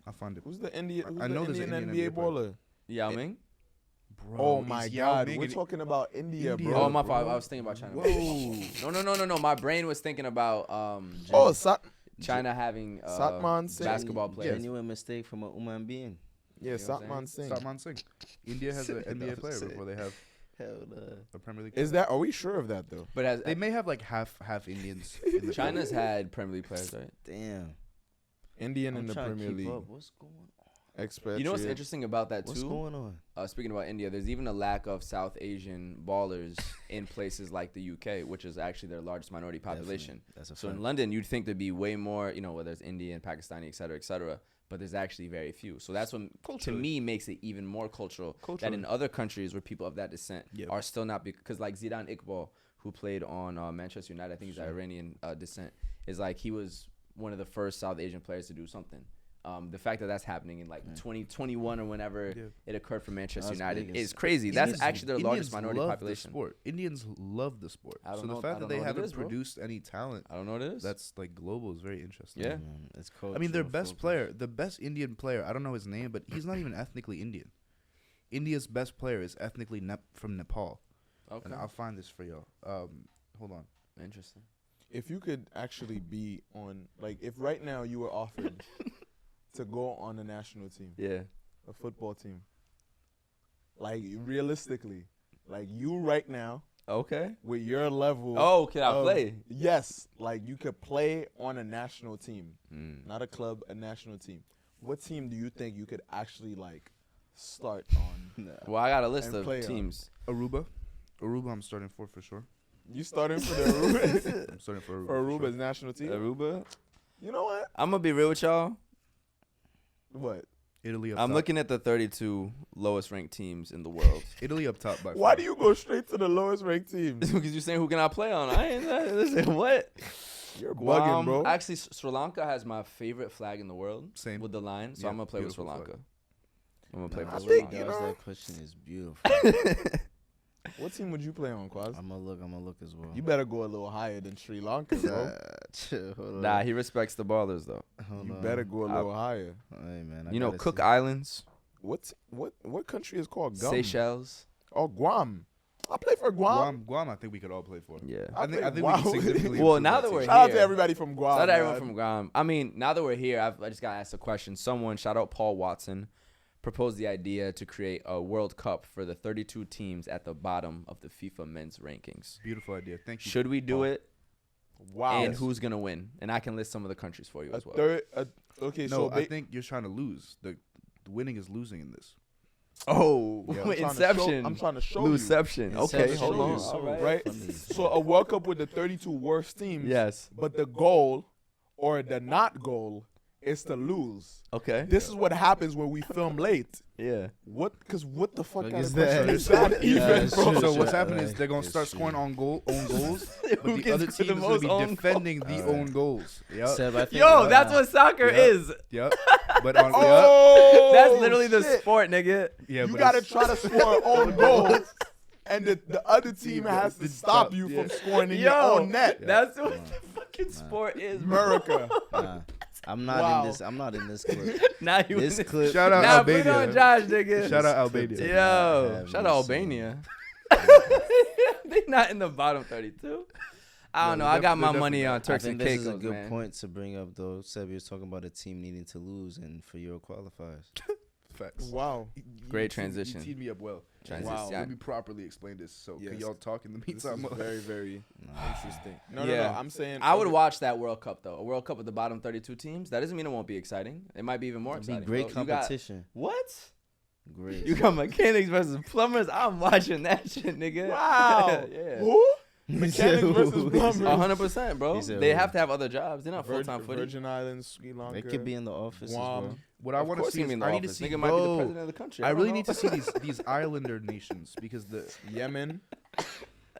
I'll find it. Who's the Indian? Who's I know the there's an Indian Indian NBA player. baller? Yao Ming. Bro, Oh my is Yao God, Ming we're in it? talking about India, India. bro. Oh my bro. fault. I was thinking about China. Whoa. No. My brain was thinking about Oh, China having Satman Singh. basketball players. Genuine mistake from a human being. yeah, You know what I'm Satman Singh. Salman Singh. India has an NBA player Say it. before they have Hell no. a Premier League. Is player. that? Are we sure of that though? But has They may have like half Indians. In the China's had Premier League players, right? Damn. Indian I'm in the trying to Premier keep League. up. What's going on? Expatriate. You know what's interesting about that What's too? going on? Speaking about India, there's even a lack of South Asian ballers in places like the UK, which is actually their largest minority population. Definitely. That's a So fact. in London, you'd think there'd be way more, whether it's Indian, Pakistani, et cetera, but there's actually very few. So that's what, to Culturally. me, makes it even more cultural. That Culturally. in other countries where people of that descent Yep. are still not, because like Zlatan Iqbal, who played on Manchester United, I think he's Iranian descent, is like he was one of the first South Asian players to do something. The fact that that's happening in like 2021 or whenever Yeah. it occurred for Manchester That's United big. is crazy. Indians- That's actually their largest Indians minority love population. The sport. Indians love the sport. I don't So know- the I fact don't that they know what it haven't is, bro. produced any talent I don't know what it is. that's like global is very interesting. Yeah. Man, it's I mean, their cultural best focus. player, the best Indian player, I don't know his name, but he's not even ethnically Indian. India's best player is ethnically from Nepal. Okay. And I'll find this for y'all. Hold on. Interesting. If you could actually be on, like, if right now you were offered to go on a national team, Yeah. a football team, like realistically, like you right now Okay. with your level. Oh, can I of- play? Yes, like you could play on a national team, Mm. not a club, a national team. What team do you think you could actually like start on? Well, I got a list And of play on. teams. Aruba, I'm starting for sure. You starting for the Aruba? I'm starting for Aruba. for for Aruba's national team? Aruba. You know what? I'm gonna be real with y'all. What? Italy up I'm top. looking at the 32 lowest ranked teams in the world. Italy up top by Why far. do you go straight to the lowest ranked team? Because you're saying who can I play on? I ain't listen. What? You're bugging, Guam. bro. Actually, Sri Lanka has my favorite flag in the world. Same. With the lion, so Yeah, I'm gonna play with Sri beautiful Lanka. flag. I'm gonna play Nah, for I Sri think, Lanka. you Dodge know- that question is beautiful. What team would you play on, Quaz? I'm gonna look as well. You better go a little higher than Sri Lanka, bro. Chill, hold on. Nah, he respects the ballers though. Hold You on. better go a little higher. Hey, man, I You know, gotta Cook see. Islands, What country is called Guam? Seychelles. Oh, Guam. I play for Guam. Guam, I think we could all play for. Yeah. I I think think we Guam. can significantly Well, improve now that that team. we're Shout out to here. everybody from Guam. Shout out everyone man. from Guam. I mean, now that we're here, I just got to ask a question. Someone, shout out Paul Watson, proposed the idea to create a World Cup for the 32 teams at the bottom of the FIFA men's rankings. Beautiful idea. Thank you. Should we do Paul. it? Wow. And who's going to win? And I can list some of the countries for you A as well. third. Okay, No, so I think you're trying to lose. The winning is losing in this. Oh, Yeah, I'm trying to show- Inception. I'm trying to show you. Luception. Okay, Inception hold on. is so All right. Right? funny. So a World Cup with the 32 worst teams. Yes. But the goal or the not goal is to lose. Okay. This is what happens when we film late. Yeah. What? Because what the fuck Look, kind is of question that- is that Yeah, even, it's bro? true. So what's Sure, happening is right. they're gonna It's start true. scoring own goals, Who but the can other score the team is gonna most be own defending the Alright. own goals. Yep. Seb, I think, Yo, that's what soccer Yeah. is. Yep. But on Oh, That's literally the shit. sport, nigga. yeah, You but gotta it's- try to score own goals, and the other team has to to stop stop, you yeah. from scoring in Yo, your own net. That's what the fucking sport is, bro. America. Nah, I'm not Wow. in this. I'm not in this clip. Now you This clip. Shout out Now put Albania. on Josh, nigga. Shout out clip Albania. did Yo, not have shout me out saying- Albania. They not in the bottom 32. I don't No, know. I got they're my definitely money not. on I Turks think and this is a Caicos, good man. point to bring up, though. Seb, you're talking about a team needing to lose and for Euro qualifiers. Facts. Wow. Great You transition. teed me up well. Transition. Wow. Yeah. Let me properly explain this. So can Yes. y'all talk in the This is meantime? very, very Nah. interesting. No, Yeah. no. I'm saying I would other- watch that World Cup though. A World Cup with the bottom 32 teams. That doesn't mean it won't be exciting. It might be even more It'd be exciting. great bro. You got- competition. what? Great. You got mechanics versus plumbers. I'm watching that shit, nigga. Wow. yeah. Who? Mechanics versus plumbers. 100%, bro. He said They who? have to have other jobs. They're not full time footy. Virgin Islands, Sri Lanka. They could be in the office Guam. as well. What I Of want to course see he is mean the I need to office. see. Nigga might be the Bro, president of the country. I don't really know. need to see these islander nations because the Yemen.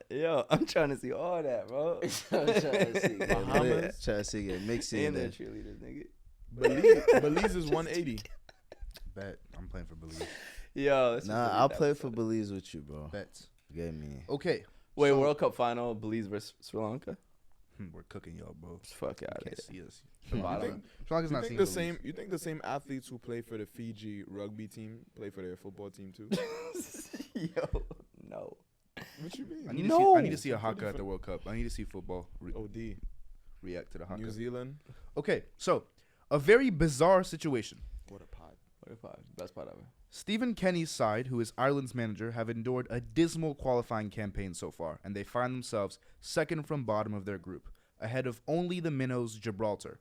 Yo, I'm trying to see all that, bro. Bahamas. Try to see it. Mix it in And their there. cheerleaders, nigga. Belize is 180. bet I'm playing for Belize. Yo, let's just Nah, delete I'll that play one. for Belize with you, bro. Bets. Get me. Okay. Wait, so- World Cup final, Belize versus Sri Lanka. We're cooking y'all, bro. Fuck out of Can't here. see us. The You bottom. think, Sri Lanka's you not think seeing the Belize. same? You think the same athletes who play for the Fiji rugby team play for their football team too? Yo, no. What you mean? I need, No. I need to see a haka at the World Cup. I need to see football OD. react to the haka. New Zealand. Okay, so a very bizarre situation. What a pod. What if I best part ever? Stephen Kenny's side, who is Ireland's manager, have endured a dismal qualifying campaign so far, and they find themselves second from bottom of their group, ahead of only the minnows Gibraltar.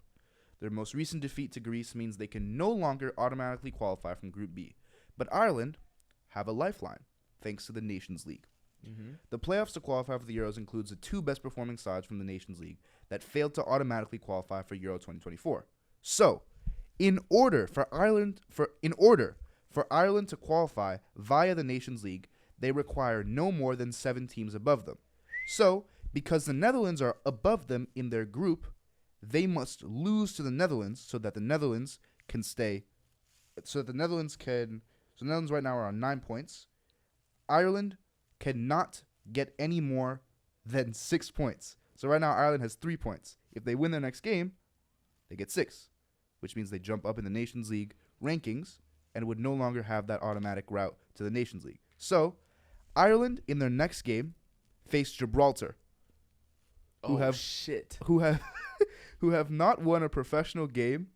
Their most recent defeat to Greece means they can no longer automatically qualify from Group B. But Ireland have a lifeline, thanks to the Nations League. Mm-hmm. The playoffs to qualify for the Euros includes the two best performing sides from the Nations League that failed to automatically qualify for Euro 2024. So, in order for Ireland to qualify via the Nations League, they require no more than 7 teams above them. So, because the Netherlands are above them in their group, they must lose to the Netherlands so that the Netherlands can stay. So the Netherlands right now are on 9 points. Ireland cannot get any more than 6 points. So right now Ireland has 3 points. If they win their next game, they get 6, which means they jump up in the Nations League rankings and would no longer have that automatic route to the Nations League. So Ireland in their next game face Gibraltar, who have shit. who have not won a professional game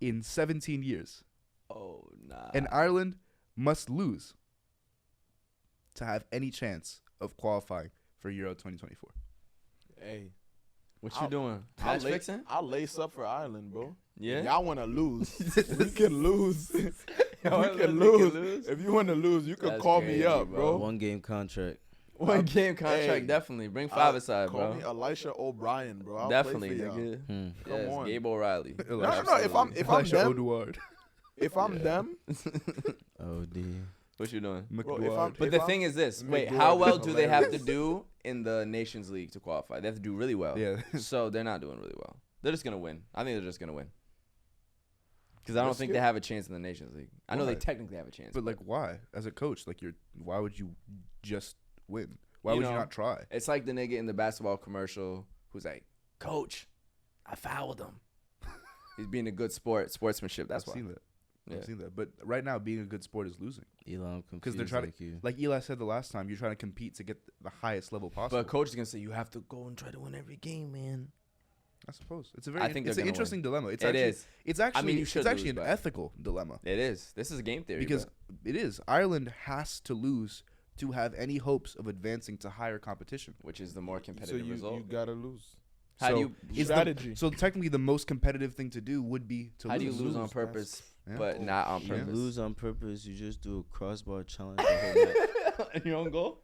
in 17 years. Oh nah. And Ireland must lose to have any chance of qualifying for Euro 2024. Hey, what you I'll- doing? I'll Match lay- fixing? I'll lace up for Ireland, bro. Yeah. If y'all want to lose, we can lose. We can lose. If you want to lose, you can That's call crazy, me up, bro. 1 game contract. One game contract, Hey, definitely. Bring 5ASIDE, Call bro. me Elisha O'Brien, bro. I'll Definitely, play for y'all. nigga. Hmm. Come Yes, on. Gabe O'Reilly. No. If I'm Elisha them, Oduard. if I'm them, OD. What you doing? bro, if I'm, McDuard. But if the I'm- thing is this. Wait, McDuard how is well do they have to hilarious. do in the Nations League to qualify? They have to do really well. Yeah. So they're not doing really well. They're just going to win. I think they're just going to win. Because I don't Risk think it? they have a chance in the Nations League. I know they Why? technically have a chance. But like, why? As a coach, like why would you just win? Why You would you know, not try? it's like the nigga in the basketball commercial who's like, Coach, I fouled him. He's being a good sportsmanship. That's I've why. seen that. Yeah. I've seen that. But right now, being a good sport is losing. Elon, Because they're confused trying like you. Like Eli said the last time, you're trying to compete to get the highest level possible. But coach is going to say, you have to go and try to win every game, man. I suppose it's a I very. think It's they're an gonna interesting dilemma. It's It actually, is. It's actually. you should it's actually lose, an but- ethical dilemma It is. This is game theory. because bro. it is. Ireland has to lose to have any hopes of advancing to higher competition. Which is the more so competitive you result. gotta lose. How do So you it's the- Strategy. So technically, the most competitive thing to do would be to how lose. do you lose on Lose, purpose, Yeah. but not on You purpose? lose on purpose. You just do a crossbar challenge the whole match. Your own goal?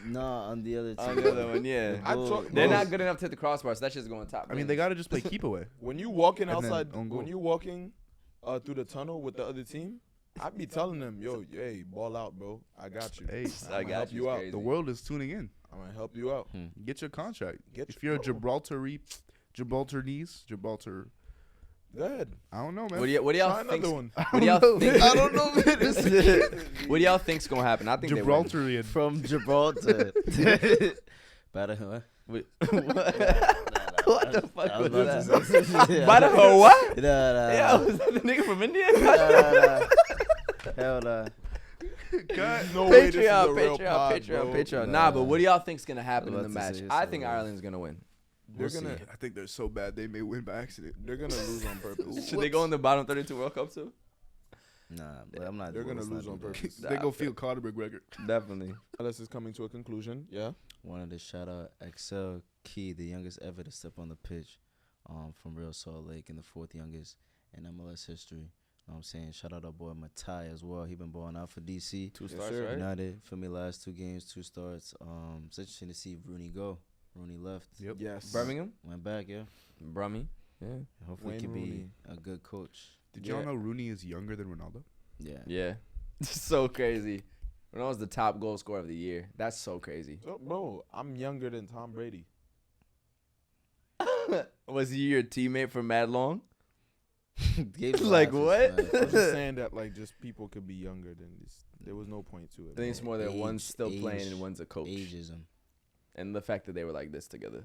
Nah, on the other team. On the other one, yeah. I Goal- talk- They're bro, not good enough to hit the crossbar, so that shit's going top. I mean, they gotta just play keep away. When you walking And then outside, own goal. when you walking through the tunnel with the other team, I'd be telling them, yo, hey, ball out, bro. I got you. Hey, I I'ma got help you. you out. Crazy. The world is tuning in. I'm gonna help you out. Get your contract. Get If your- you're a Gibraltarese, Go ahead. I don't know, man. What do Try y'all another think? one. What do y'all think? I don't know, man. What do y'all think's gonna happen? I think Gibraltarian. From Gibraltar. Better, huh? What What the fuck I was about that? to say- By the whole what? Nah. Yeah, was that the nigga from India? Nah. Hell nah. No way this is a Patreon, real pod, bro. Patreon. Nah, but what do y'all think's gonna happen in I'm the about to match? say I something think else. Ireland's gonna win. They're We'll gonna see. I think they're so bad they may win by accident. they're gonna lose on purpose. Should they go in the bottom 32 World Cup too? Nah, but I'm not. They're gonna let's not lose do on that. purpose. They go feel Conor McGregor. Definitely. Unless it's coming to a conclusion. Yeah. Wanted to shout out Excel Key, the youngest ever to step on the pitch, from Real Salt Lake, and the 4th youngest in MLS history. You know what I'm saying? Shout out our boy Matai as well. He been balling out for DC 2 Yes, stars, sir. right? United. For me, last 2 games, 2 starts. It's interesting to see Rooney go. Rooney left, Yep. Yes. Birmingham, went back. Yeah, Brummy. Yeah. hopefully Wayne he can Rooney. be a good coach. Did y'all Yeah. know Rooney is younger than Ronaldo? Yeah. Yeah. So crazy. Ronaldo's the top goal scorer of the year. That's so crazy. So, bro, I'm younger than Tom Brady. Was he your teammate for mad long? Gave the Like laugh, what? it's I'm fine. just saying that like just people could be younger than this. There was no point to it. I think it's bro. more that Age- one's still playing age- and one's a coach. Ageism. And the fact that they were like this together.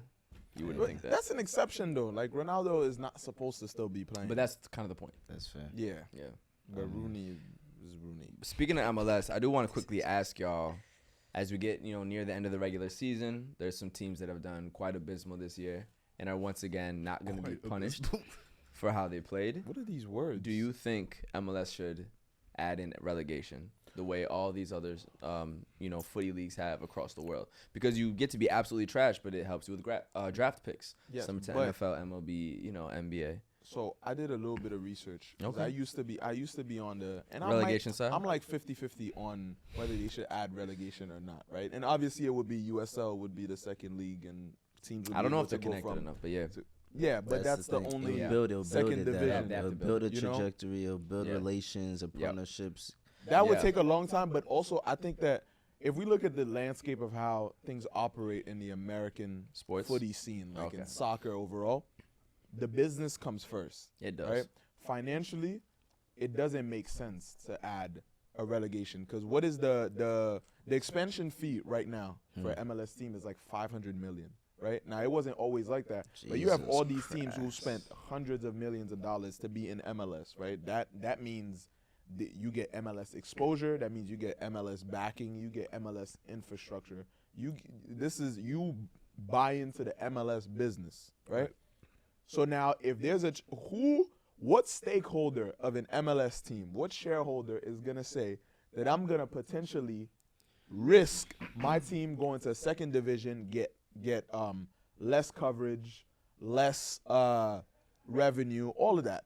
You wouldn't But think that. that's an exception though. Like Ronaldo is not supposed to still be playing. But that's kind of the point. That's fair. yeah. Yeah. But Rooney is Rooney. Speaking of MLS, I do want to quickly ask y'all, as we get near the end of the regular season, there's some teams that have done quite abysmal this year and are once again not going to be Quite punished for how they played. What are these words? Do you think MLS should add in relegation the way all these others, footy leagues have across the world? Because you get to be absolutely trash, but it helps you with draft picks. Yes, Some to but- NFL, MLB, NBA. So I did a little bit of research. 'Cause Okay. I used to be on the and Relegation side? I'm like 50-50 on whether they should add relegation or not, right? And obviously it would be USL would be the second league and teams would I don't be know able if they're to go connected from- enough, but yeah. Yeah, but that's the thing. only Yeah. It'll build second it. division. They have to It'll build build a you know? trajectory. It'll build Yeah. relations and Yep. partnerships. That would Yeah. take a long time, but also I think that if we look at the landscape of how things operate in the American Sports? footy scene, like in Okay. soccer overall, the business comes first. It does. Right? Financially, it doesn't make sense to add a relegation because what is the expansion fee right now for an MLS team is like 500 million, right? Now it wasn't always like that, but you have Jesus all these teams who Christ. spent hundreds of millions of dollars to be in MLS, right? That means you get MLS exposure. That means you get MLS backing. You get MLS infrastructure. You buy into the MLS business, right? So now, if there's what stakeholder of an MLS team, what shareholder is gonna say that I'm gonna potentially risk my team going to second division, get less coverage, less revenue, all of that,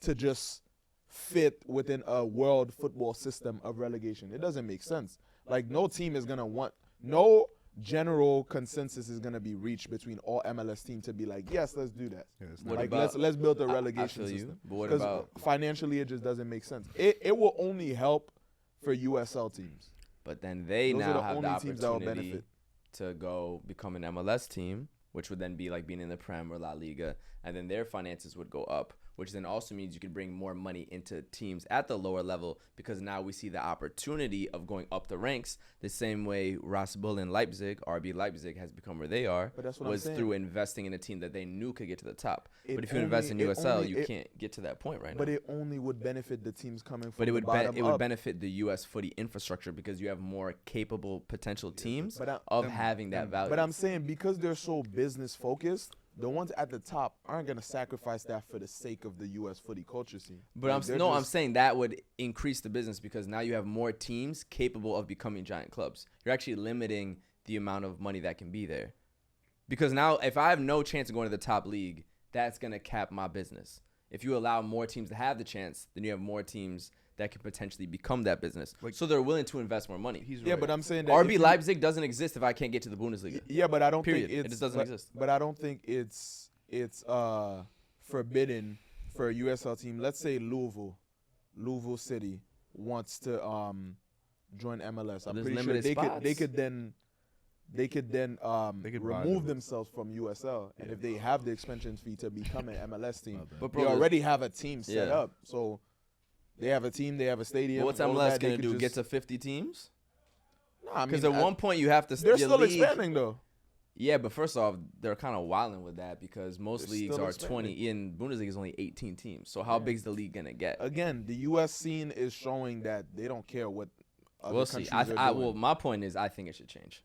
to just fit within a world football system of relegation. It doesn't make sense. Like, no team is gonna want, no general consensus is gonna be reached between all MLS teams to be like, yes, let's do that. Yeah, it's What not- Like, let's build a I relegation feel you, system. but what Because about? financially, it just doesn't make sense. It will only help for USL teams. But then they Those are now the have the only teams that will opportunity benefit. to go become an MLS team, which would then be like being in the Prem or La Liga, and then their finances would go up, which then also means you could bring more money into teams at the lower level, because now we see the opportunity of going up the ranks the same way Ras Bull in Leipzig, RB Leipzig, has become where they are, But that's what I'm was saying. through investing in a team that they knew could get to the top. It But if you invest in only- it USL, only- you it- can't get to that point right But now. it only would benefit the teams coming from But it the would bottom it would up. benefit the U.S. footy infrastructure, because you have more capable potential teams But I- of them- having that them- value. But I'm saying, because they're so business focused, the ones at the top aren't gonna sacrifice that for the sake of the U.S. footy culture scene. But Like, they're I'm just- saying that would increase the business, because now you have more teams capable of becoming giant clubs. You're actually limiting the amount of money that can be there. Because now, if I have no chance of going to the top league, that's going to cap my business. If you allow more teams to have the chance, then you have more teams that can potentially become that business. Like- So they're willing to invest more money. He's Yeah, right. but I'm saying that RB if you- Leipzig doesn't exist if I can't get to the Bundesliga. Yeah, but I don't Period. think It it's just doesn't but, exist. But I don't think it's forbidden for a USL team. Let's say Louisville City wants to join MLS. I'm There's pretty sure limited they spots. could then They could buy remove them. themselves from USL, and if they have the expansion fee to become an MLS team, But they bro, already have a team set Yeah. up. So they have a team, they have a stadium. but what's all of MLS that, they going to could do? Get just- to 50 teams? Nah, I Because mean, at one point you have to. they're your still league- expanding though. Yeah, but first off, they're kind of wilding with that, because most They're leagues still are expanding. 20. In Bundesliga is only 18 teams. So how Yeah. big's the league gonna get? Again, the U.S. scene is showing that they don't care what other We'll see. countries are doing. Well, my point is, I think it should change.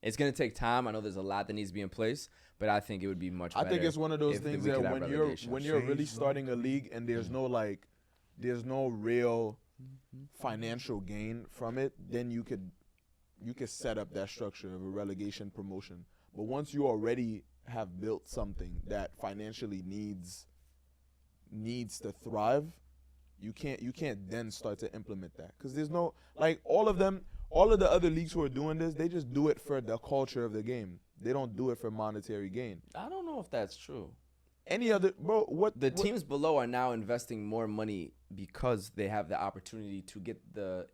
It's gonna take time. I know there's a lot that needs to be in place, but I think it would be much I better. think it's one of those if things we that could have when you're relegation. really Change, starting a league and there's no real financial gain from it, then you could set up that structure of a relegation promotion. But once you already have built something that financially needs to thrive, you can't then start to implement that, because there's no, like, all of the other leagues who are doing this, they just do it for the culture of the game. They don't do it for monetary gain. I don't know if that's true. Any other, bro? The teams below are now investing more money because they have the opportunity to get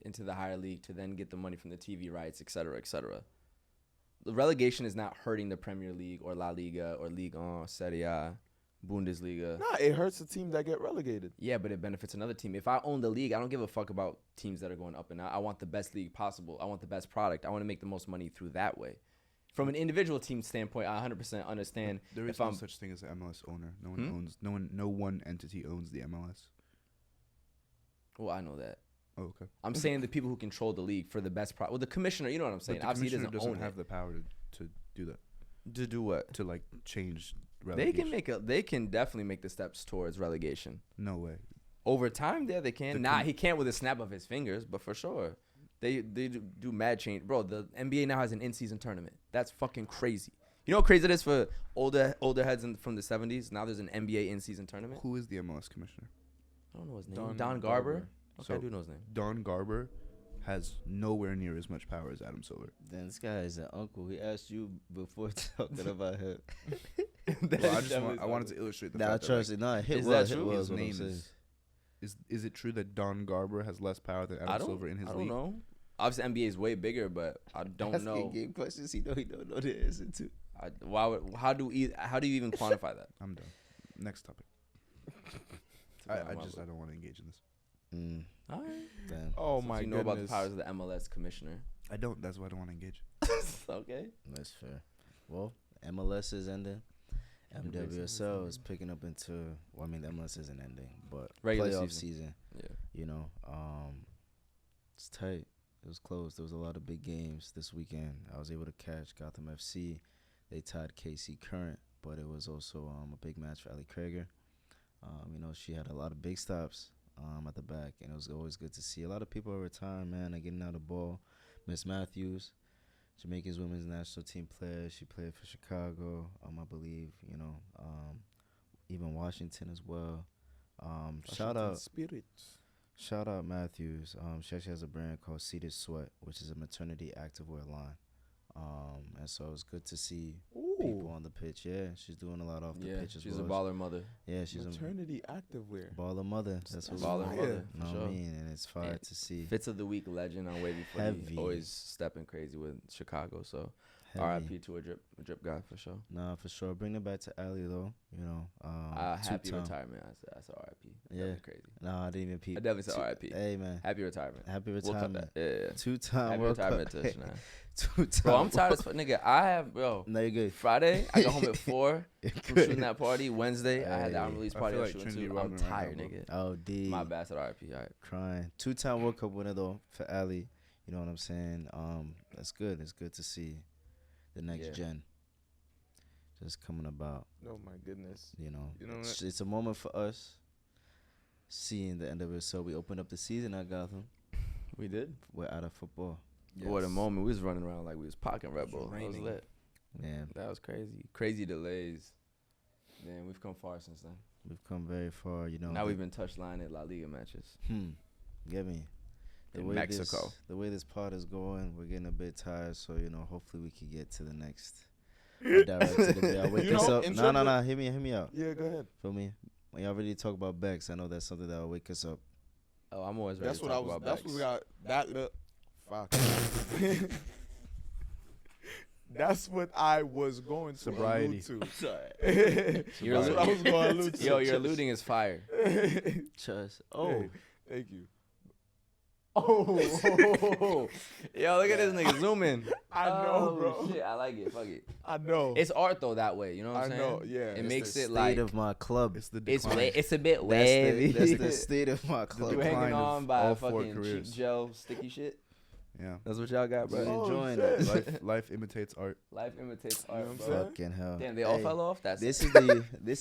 into the higher league, to then get the money from the TV rights, et cetera, et cetera. The relegation is not hurting the Premier League or La Liga or Ligue 1, Serie A, Bundesliga. Nah, it hurts the teams that get relegated. Yeah, but it benefits another team. If I own the league, I don't give a fuck about teams that are going up and out. I want the best league possible. I want the best product. I want to make the most money through that way. From an individual team standpoint, I 100% understand. There is if no I'm such thing as an MLS owner. No one Hmm? owns. No one entity owns the MLS. well, I know that. Oh, okay. I'm saying the people who control the league for the best product. Well, the commissioner, you know what I'm saying. But the Obviously, he commissioner doesn't own have it. the power to do that. To do what? To like change They relegation. can They can definitely make the steps towards relegation. No way. Over time, yeah, they can. The Nah, he can't with a snap of his fingers, but for sure, they do mad change, bro. The NBA now has an in-season tournament. That's fucking crazy. You know how crazy it is for older heads from the 70s? Now there's an NBA in-season tournament. Who is the MLS commissioner? I don't know his name. Don Don Garber. Garber. Okay, So- I do know his name. Don Garber has nowhere near as much power as Adam Silver. Then this guy is an uncle. He asked you before talking about him. Well, I wanted to illustrate the Nah, fact that, trust like, it. Nah, hit Is well, that hit true? well his is what I'm name saying. is it true that Don Garber has less power than I Adam don't, Silver in his I don't league? know. Obviously, NBA is way bigger, but I don't Asking know. game questions he don't know the answer to. How do you even quantify that? I'm done. Next topic. To I be honest, I don't want to engage in this. All right. Damn. Oh Since my you know about the goodness. powers of the MLS commissioner. I don't. That's why I don't want to engage. Okay. That's fair. Well, MLS is ending. MWSL is picking up into. Well, I mean, the MLS isn't ending, but Regular playoff season. season. Yeah. You know, it's tight. It was close. There was a lot of big games this weekend. I was able to catch Gotham FC. They tied KC Current, but it was also a big match for Ali Krieger. You know, she had a lot of big stops at the back, and it was always good to see. A lot of people are retiring, man, are getting out of the ball. Miss Matthews, Jamaica's women's national team player. She played for Chicago, I believe, you know, even Washington as well. Spirit. Shout out Matthews. She actually has a brand called Seated Sweat, which is a maternity activewear line. And so it's good to see people on the pitch. Yeah, she's doing a lot off the pitch as well. She's a baller mother. Yeah, she's maternity activewear. a baller mother. That's what baller mother. you know what I mean? And it's fire to see. Fits of the week legend on Wavy Footy. Heavy. Always stepping crazy with Chicago. So Heavy. RIP to a drip guy for sure. Nah, for sure. Bring it back to Ali though. You know, Happy two-time. retirement. I said RIP. Yeah. That'd be crazy. No, I didn't even peep. I definitely said RIP. Hey man, Happy retirement. happy We'll cut retirement. that. Yeah. Two-time Happy World retirement Cup. to Shania. Two-time. Bro, I'm tired as fuck, nigga. I have, bro. No, you're good. Friday, I got home at 4 You're from good. shooting that party. Wednesday, I had the album release I party feel I like was shooting Trinity too. I'm Rodman right now, tired, bro. nigga. Oh, D. My bad, said RIP. All right. Crying. Two-time World Cup winner though for Ali. You know what I'm saying? That's good. It's good to see the next Yeah. gen just coming about. Oh my goodness. You know, You know it's a moment for us seeing the end of it. So we opened up the season at Gotham. We did. We're out of football. Boy, the moment we was running around like we was pocking Red Bull. That was raining. lit. Yeah, That was crazy. Crazy delays. Man, we've come far since then. we've come very far. You know, Now we've been touchline at La Liga matches. Get me. In Mexico. The way this pod is going, we're getting a bit tired. So you know, hopefully we can get to the next. Direct to the day. I'll wake You us know, up. in No, terms no, of- no. Hear me out. Yeah, go ahead. Feel me? When y'all already talk about Becks, I know that's something that'll wake us up. Oh, I'm always ready That's to what I talk was. about That's backs. what we got. Fuck. That's what I was going to Sobriety. allude to. Sorry. That's what I was going to allude to. Yo, your alluding is fire. Just Hey, thank you. Oh. Yo, look at this nigga. Zoom in. I know, Oh, bro. Shit, I like it. Fuck it. I know. It's art though that way. You know what I'm I saying? know. Yeah. It It's makes the it state like of my club. It's the it's decline. it's a bit wavy. That's the state of my club. You decline hanging of on by all a four fucking cheap careers. gel sticky shit. Yeah. That's what y'all got, bro. Really Oh, enjoying shit. it. Life imitates art. Life imitates know art, what I'm bro. saying? Fucking hell. Damn, they all Hey, fell off. That's This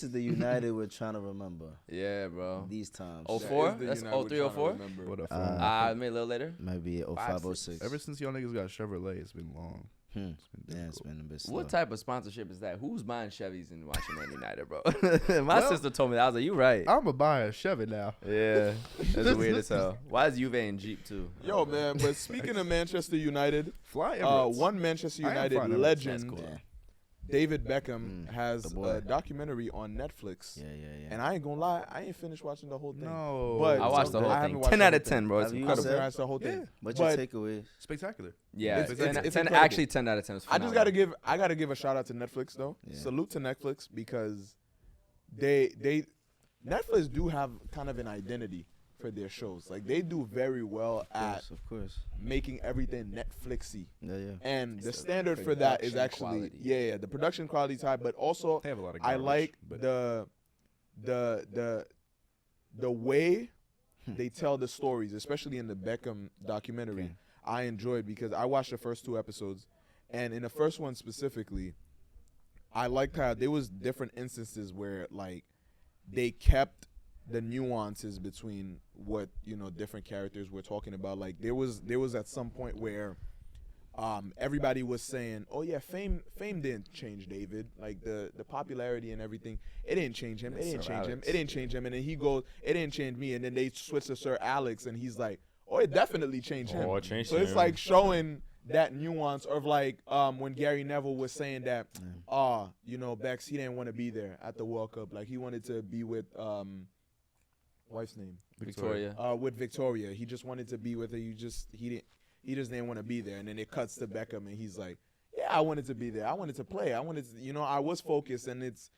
is the United we're trying to remember yeah, bro. these times. Oh, That 04? is the That's United we're 03, trying to 04? remember. What a Ah, Maybe a little later. Maybe 0506. Ever since y'all niggas got Chevrolet, it's been long. Hmm. It's been Yeah, it's difficult. been a bit slow. What type of sponsorship is that? Who's buying Chevys and watching Man United, bro? My Well, sister told me that. I was like, you right. I'm gonna buy a Chevy now. Yeah, that's weird as hell. Why is Juve in Jeep too? Yo, man. But speaking of Manchester United, Fly Emirates. one Manchester I am United fine, Emirates. legend, That's cool. Yeah. David Beckham, has the boy. a documentary on Netflix. Yeah. And I ain't gonna lie, I ain't finished watching the whole thing. No. But I watched the whole I haven't thing. watched 10 the out whole of 10, thing. bro. It's Have you I incredible. haven't watched the whole thing. Yeah. What's your But takeaway? Spectacular. Yeah, It's 10, incredible. actually 10 out of 10 is I just gotta give a shout out to Netflix though. Yeah. Salute to Netflix because they Netflix do have kind of an identity for their shows. Like they do very well at Of course. making everything Netflixy. Yeah. And the It's the standard for that is production actually quality. yeah, the production quality is high, but also They have a lot of I garbage, like but the way they tell the stories, especially in the Beckham documentary. Okay. I enjoyed because I watched the first 2 episodes, and in the first one specifically, I liked how there was different instances where like they kept the nuances between what different characters were talking about. Like there was at some point where everybody was saying, "Oh yeah, fame didn't change David. Like the popularity and everything, it didn't change him. It didn't Sir change him. Alex. It didn't change him." And then he goes, "It didn't change me." And then they switch to Sir Alex, and he's like, "Oh, it definitely changed him." Oh, it changed so it's him. like showing that nuance of like when Gary Neville was saying that, Bex, he didn't want to be there at the World Cup. Like he wanted to be with wife's name. Victoria. With Victoria. He just wanted to be with her. He just didn't want to be there. And then it cuts to Beckham and he's like, yeah, I wanted to be there. I wanted to play. I wanted to, I was focused, and it's,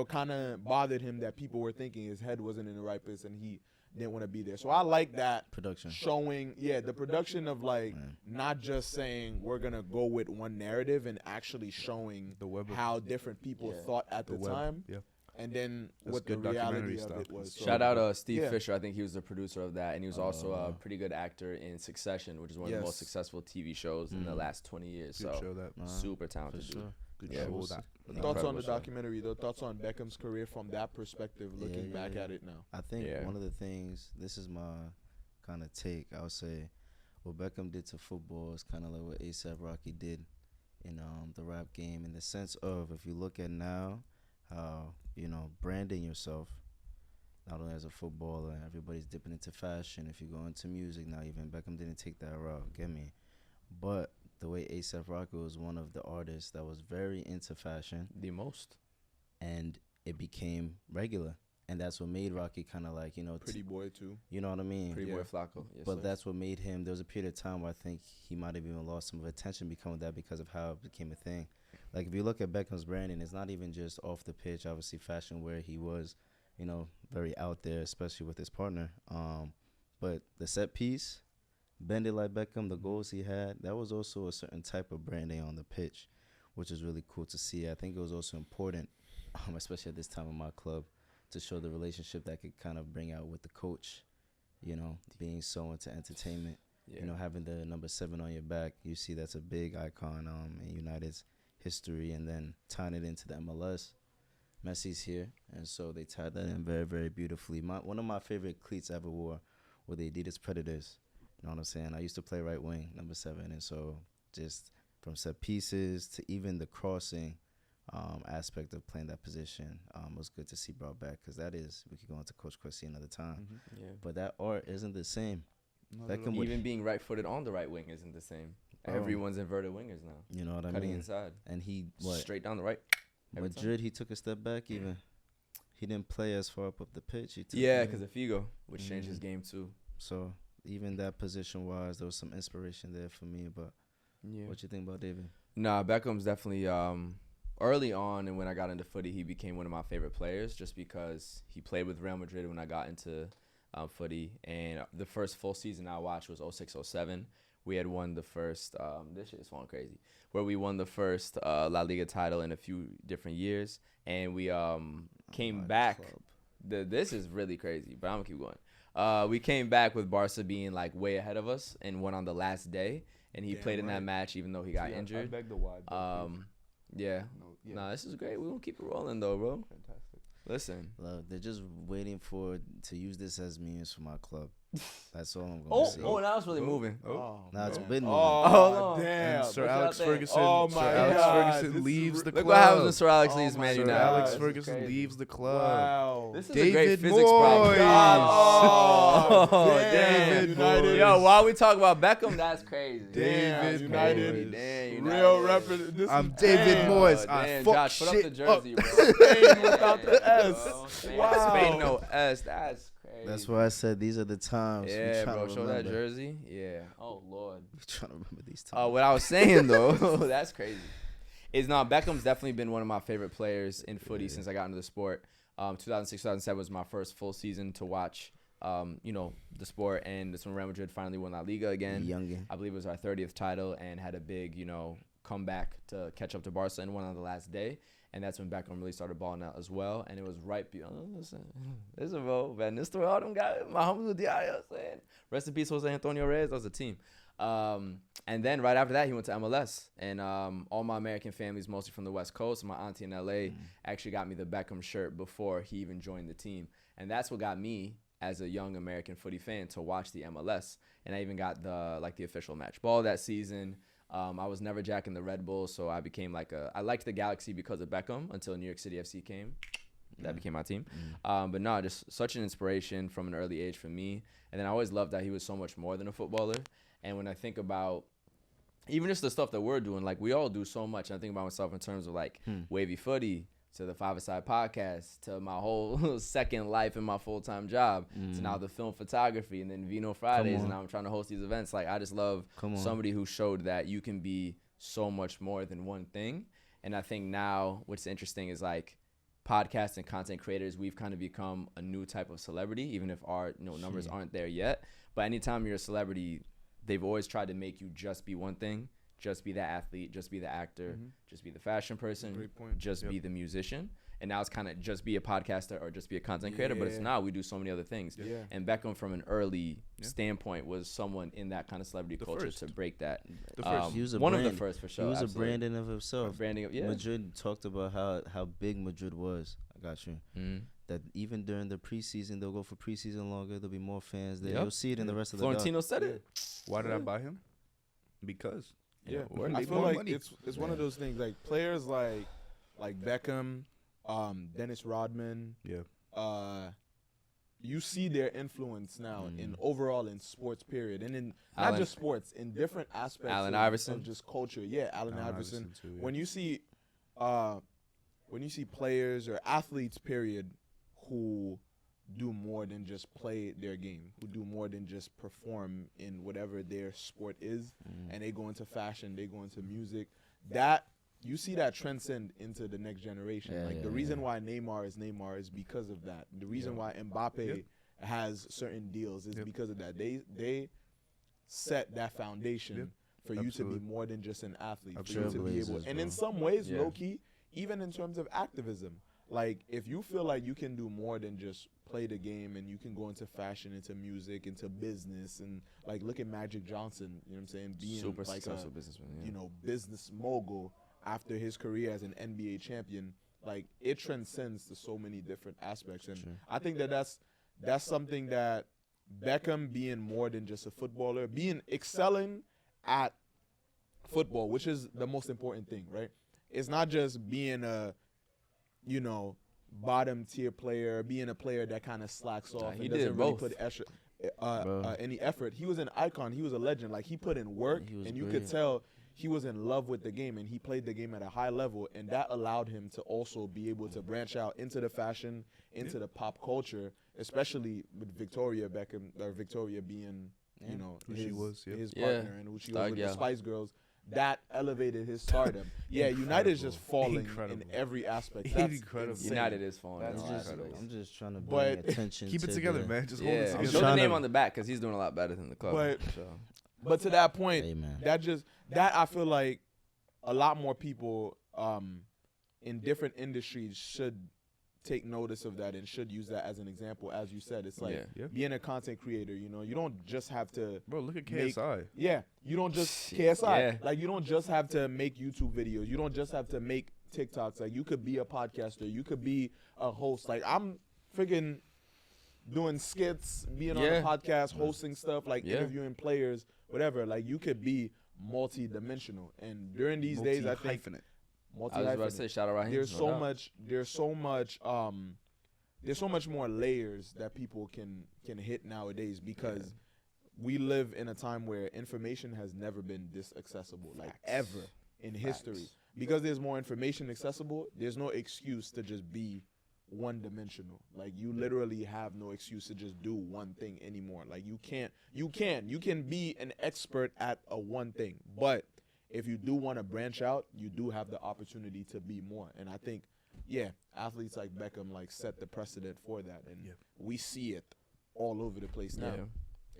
kind of bothered him that people were thinking his head wasn't in the right place and he didn't want to be there. So I like that Production. showing, the production of like Right. not just saying we're going to go with one narrative and actually showing The web of- how different people Yeah. thought at the web. time. Yeah. And then That's what the good documentary reality of stuff. it was. So, Shout out Steve yeah. Fisher. I think he was the producer of that, and he was also a pretty good actor in Succession, which is one of the Yes. most successful TV shows in the last 20 years. Good So show that. super For talented dude. sure. Good Yeah, show we'll that. Thoughts on Incredible the show. documentary, though? Thoughts on Beckham's career from that perspective, looking back yeah. at it now? I think Yeah. one of the things, this is my kind of take, I would say, what Beckham did to football is kind of like what A$AP Rocky did in the rap game, in the sense of, if you look at now, how, branding yourself, not only as a footballer, everybody's dipping into fashion. If you go into music now, even Beckham didn't take that route. Get me? But the way A$AP Rocky was one of the artists that was very into fashion, The most. and it became regular. And that's what made Rocky kind of like, Pretty boy too. you know what I mean? Pretty Yeah. boy Flacco. Yes, But sir. that's what made him. There was a period of time where I think he might have even lost some of attention becoming that because of how it became a thing. Like if you look at Beckham's branding, it's not even just off the pitch. Obviously, fashion where he was, very out there, especially with his partner. But the set piece, bend it like Beckham, the goals he had, that was also a certain type of branding on the pitch, which is really cool to see. I think it was also important, especially at this time in my club, to show the relationship that could kind of bring out with the coach, being so into entertainment. Yeah. Having the number 7 on your back, you see that's a big icon in United's history, and then tying it into the MLS. Messi's here, and so they tied that in very, very beautifully. One of my favorite cleats I ever wore were the Adidas Predators. You know what I'm saying? I used to play right wing, number 7, and so just from set pieces to even the crossing aspect of playing that position was good to see brought back, because we could go into Coach Quessy another time. Yeah. But that art isn't the same. Not at Beckham all. would, Even being right-footed on the right wing isn't the same. Oh. Everyone's inverted wingers now. you know what I Cutting mean? inside. And he, Straight down the right. every time. Madrid, he took a step back even. He didn't play as far up the pitch. He took Yeah, because of Figo, which changed his Mhm. game too. So even that position-wise, there was some inspiration there for me. But Yeah. what you think about David? Nah, Beckham's definitely early on, and when I got into footy, he became one of my favorite players just because he played with Real Madrid when I got into footy. And the first full season I watched was 06-07. We had won the first, this shit is falling crazy, where we won the first La Liga title in a few different years. And we came back. This is really crazy, but I'm going to keep going. We came back with Barca being like way ahead of us and won on the last day. And he Damn played in that right. match even though he got Yeah, I injured. beg the wide. Yeah. Yeah. Nah, this is great. We're going to keep it rolling, though, bro. Fantastic. Listen. Love, they're just waiting to use this as memes for my club. That's all I'm gonna say. now it's really moving. Now it's been moving. Oh, no. damn. And Sir What Alex y'all think? Ferguson. Oh Sir my Alex God, Ferguson this is leaves the Look club. what happens when Sir Alex leaves Oh Man my Sir United. Alex This is Ferguson crazy. leaves the club. Wow. This is a David great physics problem. Moyes. Oh, damn. David United. Moyes. Yo, while we talk about Beckham, that's crazy. Damn, David United. Moyes. Damn, Real United. reference. This I'm is David damn. Moyes. I Damn, fuck Josh, put up the shit jersey, up. bro. Spain without the S. Bro. Spain- Wow. Spain no S. That's crazy. That's why I said these are the times. we Yeah, tryna bro. Show that remember. jersey. Yeah. Oh, Lord. We trying to remember these times. What I was saying though, that's crazy. Is not Beckham's definitely been one of my favorite players in footy since I got into the sport. 2006, 2007 was my first full season to watch, the sport, and that's when Real Madrid finally won La Liga again. Youngin. I believe it was our 30th title and had a big, comeback to catch up to Barca and won on the last day. And that's when Beckham really started balling out as well. And it was right beyond. Listen, bro. Van Nistelrooy, them guys, Mohamed Diallo, saying, rest in peace, Jose Antonio Reyes. That was a team. And then right after that, he went to MLS. And all my American families, mostly from the West Coast, my auntie in LA actually got me the Beckham shirt before he even joined the team. And that's what got me, as a young American footy fan, to watch the MLS. And I even got the official match ball that season. I was never jacking the Red Bull, so I became I liked the Galaxy because of Beckham until New York City FC came. That became my team. But no, just such an inspiration from an early age for me. And then I always loved that he was so much more than a footballer. And when I think about even just the stuff that we're doing, we all do so much. And I think about myself in terms of wavy footy, to the 5ASIDE podcast, to my whole second life in my full-time job, to now the film photography, and then Vino Fridays, and now I'm trying to host these events. I just love somebody who showed that you can be so much more than one thing. And I think now what's interesting is podcasts and content creators, we've kind of become a new type of celebrity, even if our numbers aren't there yet. But anytime you're a celebrity, they've always tried to make you just be one thing. Just be the athlete, just be the actor, just be the fashion person, Great point. just be the musician. And now it's kind of just be a podcaster or just be a content creator, but it's now we do so many other things. Yeah. And Beckham, from an early standpoint, was someone in that kind of celebrity culture first. to break that. The first. He was a one of brand. the first, for sure. He was absolutely. a brand in of himself. Branding of, yeah. Madrid talked about how big Madrid was. I got you. That even during the preseason, they'll go for preseason longer. There'll be more fans there. Yep. You'll see it in the rest of the Florentino said it. Why did I buy him? Because. Yeah, we can I make feel more like money. it's one of those things. Players like Beckham, Dennis Rodman, Yeah. you see their influence now in overall in sports period, and in not Allen- just sports, in different aspects Allen of Iverson? just culture. Yeah, Allen Iverson. too, yeah. When you see players or athletes period who do more than just play their game, who do more than just perform in whatever their sport is, and they go into fashion, they go into music, that you see that transcend into the next generation. Yeah, like the yeah, reason yeah. why Neymar is because of that. The reason why Mbappe has certain deals is because of that. They set that foundation for you to Absolutely. be more than just an athlete. For Absolutely. you to be able, Trailblazers, and in bro. some ways, Yeah. low key, even in terms of activism. Like if you feel like you can do more than just play the game, and you can go into fashion, into music, into business, and like look at Magic Johnson, you know what I'm saying, being Super like successful businessman. Yeah. you know, business mogul after his career as an NBA champion. Like it transcends to so many different aspects, and Sure. I think that's something that Beckham, being more than just a footballer, being excelling at football, which is the most important thing, right? It's not just being a, you know, bottom tier player, being a player that kind of slacks off he and did doesn't really both. put extra, Bro. any effort. He was an icon. He was a legend. Like he put in work, He was and you great. could tell he was in love with the game, and he played the game at a high level, and that allowed him to also be able to branch out into the fashion, into the pop culture, especially with Victoria Beckham, or Victoria being, you know, Who she was, yeah. his Yeah. partner, and who she was Star with the gal. Spice Girls. That elevated his stardom. Yeah, United's just falling Incredible. in every aspect. That's Incredible. insane. United is falling. That's in a I'm lot just, of ways. I'm just trying to But bring attention. Keep it to together, the, man. Just hold it Yeah, together. show the trying name to- on the back because he's doing a lot better than the club. But- so. But to that point, Hey, man. that I feel like a lot more people in different industries should take notice of that and should use that as an example. As you said, it's like Yeah. Yeah. being a content creator. You know, you don't just have to. Bro, look at Make- KSI. Yeah, you don't just Yeah. KSI. Like you don't just have to make YouTube videos. You don't just have to make TikToks. Like you could be a podcaster. You could be a host. Like I'm freaking doing skits, being on a Yeah. podcast, hosting stuff, like Yeah. interviewing players, whatever. Like you could be multi-dimensional. And during these days, I think Multi-hyphenate. I was about to say, shout out Raheem. there's no so doubt. much there's so much more layers that people can hit nowadays, because we live in a time where information has never been this accessible, like ever in history. Because there's more information accessible, there's no excuse to just be one dimensional. Like you literally have no excuse to just do one thing anymore. Like you can be an expert at a one thing, but if you do want to branch out, you do have the opportunity to be more. And I think, yeah, athletes like Beckham like set the precedent for that, and we see it all over the place now.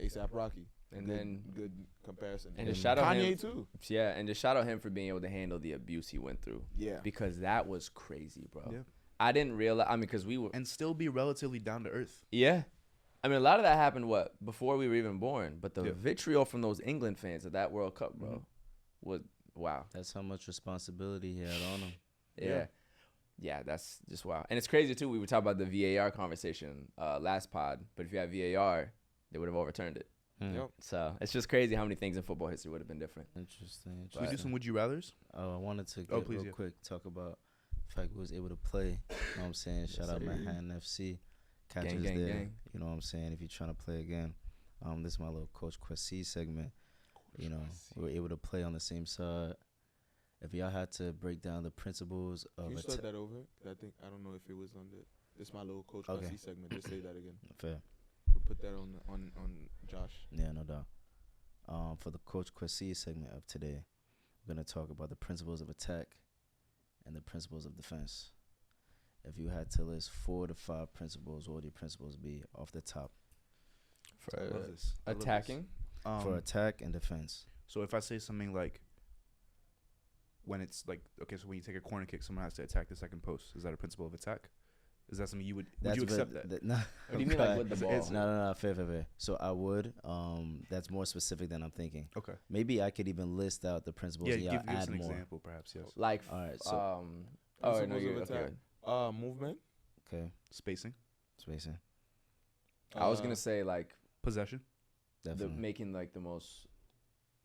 ASAP Rocky, And good, then- good comparison. and just shout out Kanye him- too. Yeah, and just shout out him for being able to handle the abuse he went through. Yeah, Because that was crazy, bro. Yeah. I didn't realize. I mean, because we were. And still be relatively down to earth. Yeah. I mean, a lot of that happened before we were even born. But the Yeah. vitriol from those England fans at that World Cup, bro, was wow. That's how much responsibility he had on him. Yeah. Yeah, that's just wow. And it's crazy too. We were talking about the VAR conversation last pod, but if you had VAR, they would have overturned it. Yep. So it's just crazy how many things in football history would have been different. Interesting. Should we do some would you rathers? I wanted to Oh, get please, real yeah. quick talk about the fact we was able to play. You know what I'm saying? Shout out sir. Manhattan FC. Catchers Gang, gang, there. gang. You know what I'm saying? If you're trying to play again. This is my little Coach Kwesi segment. You know, we were able to play on the same side. If y'all had to break down the principles Can of you a start that over? I don't know if it was on this my little Coach Okay. Quessy segment. Just say that again. fair. We'll put that on Josh. Yeah, no doubt. For the Coach Kwesi segment of today, we're going to talk about the principles of attack and the principles of defense. If you had to list 4 to 5 principles, what would your principles be off the top For I love this. I love this. attacking. for attack and defense? So if I say something like, when it's like, okay, so when you take a corner kick, someone has to attack the second post. Is that a principle of attack? Is that something you would you accept that? No, What do you mean, like, with the ball? No, fair. So I would. That's more specific than I'm thinking. Okay. Maybe I could even list out the principles Yeah, and y'all give us add an more. example, perhaps, yes. Like, All right, so oh, no, Principles you're of okay. attack. Movement. okay, Spacing, spacing, I was gonna say like possession, definitely. making like the most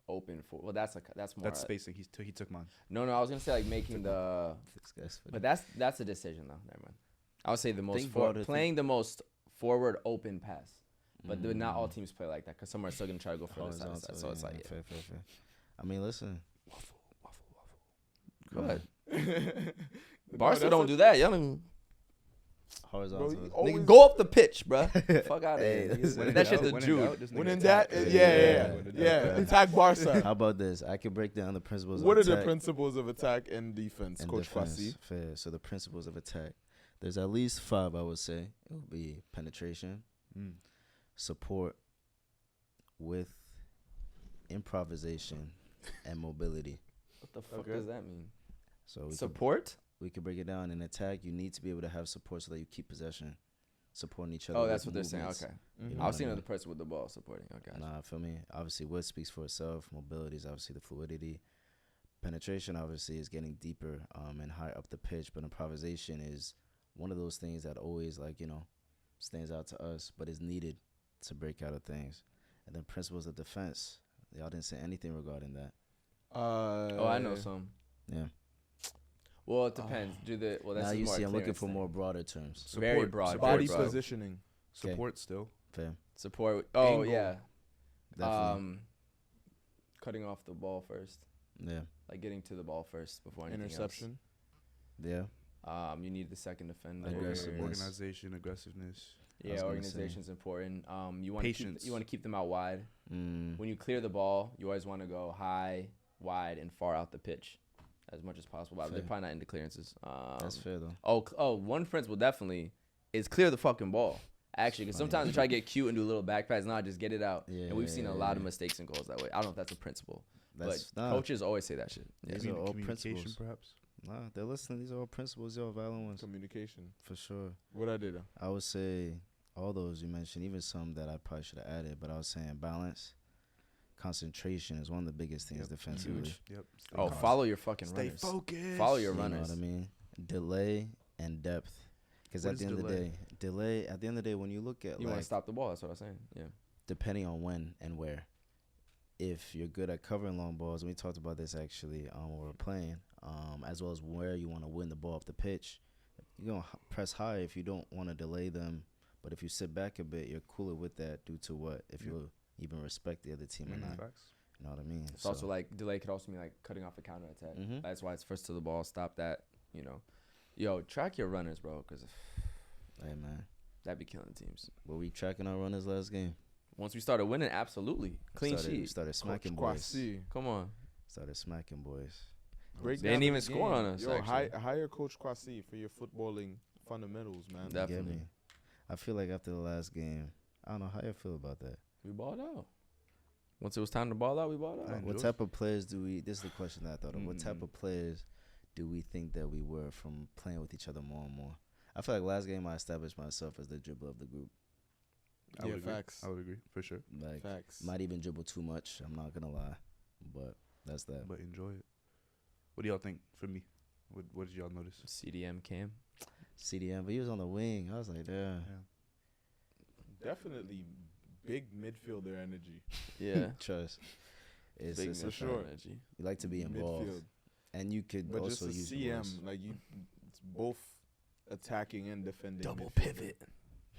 open for. Well, that's more. that's spacing. He took mine. No, I was gonna say like making the. This guy's funny. But that's a decision though. Never mind. I would say the most Think about it, playing the most forward open pass. But not all teams play like that because some are still going to try to go for the side. So it's like, fair. I mean, listen. Go ahead. No, Barca that's don't do that. Y'all don't Horizontal. Bro, you nigga, always go up the pitch, bro. Fuck out of Hey, here. listen. That shit's a Jude. When in that, yeah. Attack Barca. How about this? I can break down the principles What of are attack. the principles of attack and defense, and Coach defense. Kwasi? Fair. So the principles of attack. There's at least 5, I would say. It would be penetration, support with improvisation, and mobility. What the fuck does that mean? So Support? we could break it down. In attack, you need to be able to have support so that you keep possession, supporting each other. Oh, that's with what they're saying. movements. Okay. You know I what was seeing mean? the person with the ball supporting. Okay. Nah, feel me? Obviously, what speaks for itself. Mobility is obviously the fluidity. Penetration, obviously, is getting deeper and higher up the pitch. But improvisation is one of those things that always, stands out to us, but is needed to break out of things. And then principles of defense. Y'all didn't say anything regarding that. I know some. Yeah. Well, it depends. That's Now you more see, I'm looking clearance for thing. more broader terms. Very broad. Body very broad. positioning. Support still. Fair. Support. Oh, Angle. yeah. Definitely. Cutting off the ball first. Yeah. Like getting to the ball first before anything Interception. Yeah. else. You need the second defender. Aggressiveness. Organization, aggressiveness. I was Yeah, gonna organization's important. You want Patience. to keep them out wide. Mm. When you clear the ball, you always want to go high, wide, and far out the pitch as much as possible. But they're Fair. probably not into clearances. That's fair, though. One principle definitely is clear the fucking ball. Actually, because Funny. sometimes they try to get cute and do little back pass. Nah, just get it out. Yeah, And we've seen a lot of yeah. mistakes and goals that way. I don't know if that's a principle. That's But coaches always say that shit. Yeah. These are all Communication, principles. perhaps. Nah, they're listening. These are all principles. They're all valid ones. Communication. For sure. What I did. I would say all those you mentioned, even some that I probably should have added, but I was saying balance, concentration is one of the biggest things defensively. Huge. Yep. Oh, follow your fucking Stay runners. focused. Follow your You know runners. what I mean? Delay and depth. Because What at is the end of the delay? day, at the end of the day, when you look at You want like to stop the ball. That's what I'm saying. Yeah. depending on when and where. If you're good at covering long balls, and we talked about this actually when we were playing, as well as where you want to win the ball off the pitch, you're going to press high if you don't want to delay them. But if you sit back a bit, you're cooler with that due to what? If you even respect the other team or not. Facts. You know what I mean? It's also like delay could also mean like cutting off a counter attack. Mhm. That's why it's first to the ball. Stop that. Yo, track your runners, bro, because Hey, man. that'd be killing teams. Were we tracking our runners last game? Once we started winning, absolutely clean sheet. Started smacking Coach boys. Kwasi. Come on. Started smacking boys. Break They down didn't the even score game. on us, Yo, actually. hire Coach Kwasi for your footballing fundamentals, man. You Definitely. get me? I feel like after the last game, I don't know how you feel about that. We balled out. Once it was time to ball out, we balled out. I What enjoy type of players do we? This is the question that I thought of. What type Mm. of players do we think that we were from playing with each other more and more? I feel like last game I established myself as the dribbler of the group. I would Yeah, agree. facts. I would agree for sure. Like, Facts. might even dribble too much. I'm not gonna lie, but that's that. But enjoy it. What do y'all think for me? What did y'all notice? CDM cam. CDM, but he was on the wing. I was like, yeah. Definitely big midfielder energy. Yeah. Trust. It's Big just for midfield sure. energy. you like to be involved, Midfield. and you could But just also a use the CM, voice. like you, it's both attacking and defending. Double midfielder. pivot.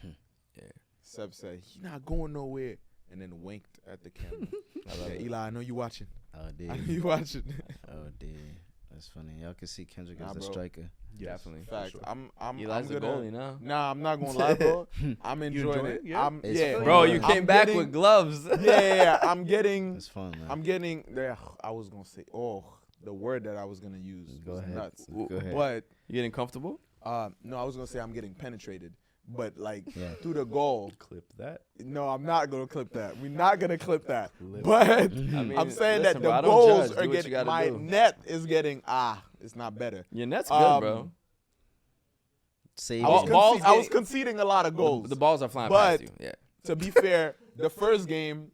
Yeah. Seb said he not going nowhere, and then winked at the camera. I love Yeah, it. Eli, I know you watching. Oh, I know dude. you watching. Oh, dude. That's funny. Y'all can see Kendrick Nah, as the bro. striker. Definitely. Facts. sure. I'm Eli's the gonna, goalie now. Nah, I'm not gonna lie, bro. I'm enjoying enjoy it. it? Yeah? I'm, It's yeah, fun. Bro, you I'm came back getting- with gloves. Yeah. I'm getting. It's fun, man. I'm getting. There. I was gonna say. Oh, the word that I was gonna use Go was ahead. nuts. Go ahead. But You getting comfortable? no, I was gonna say I'm getting penetrated. But like Yeah. through the goal. Clip that. No, I'm not gonna clip that. We're not gonna clip that. Clip. But I mean, I'm saying listen, that bro, the I don't goals judge. are Do what you getting. gotta My do. net is getting. It's not better. Your net's good, bro. Save I was, it. Balls I was getting- conceding a lot of goals. The balls are flying But- past you. Yeah. To be fair, the first game,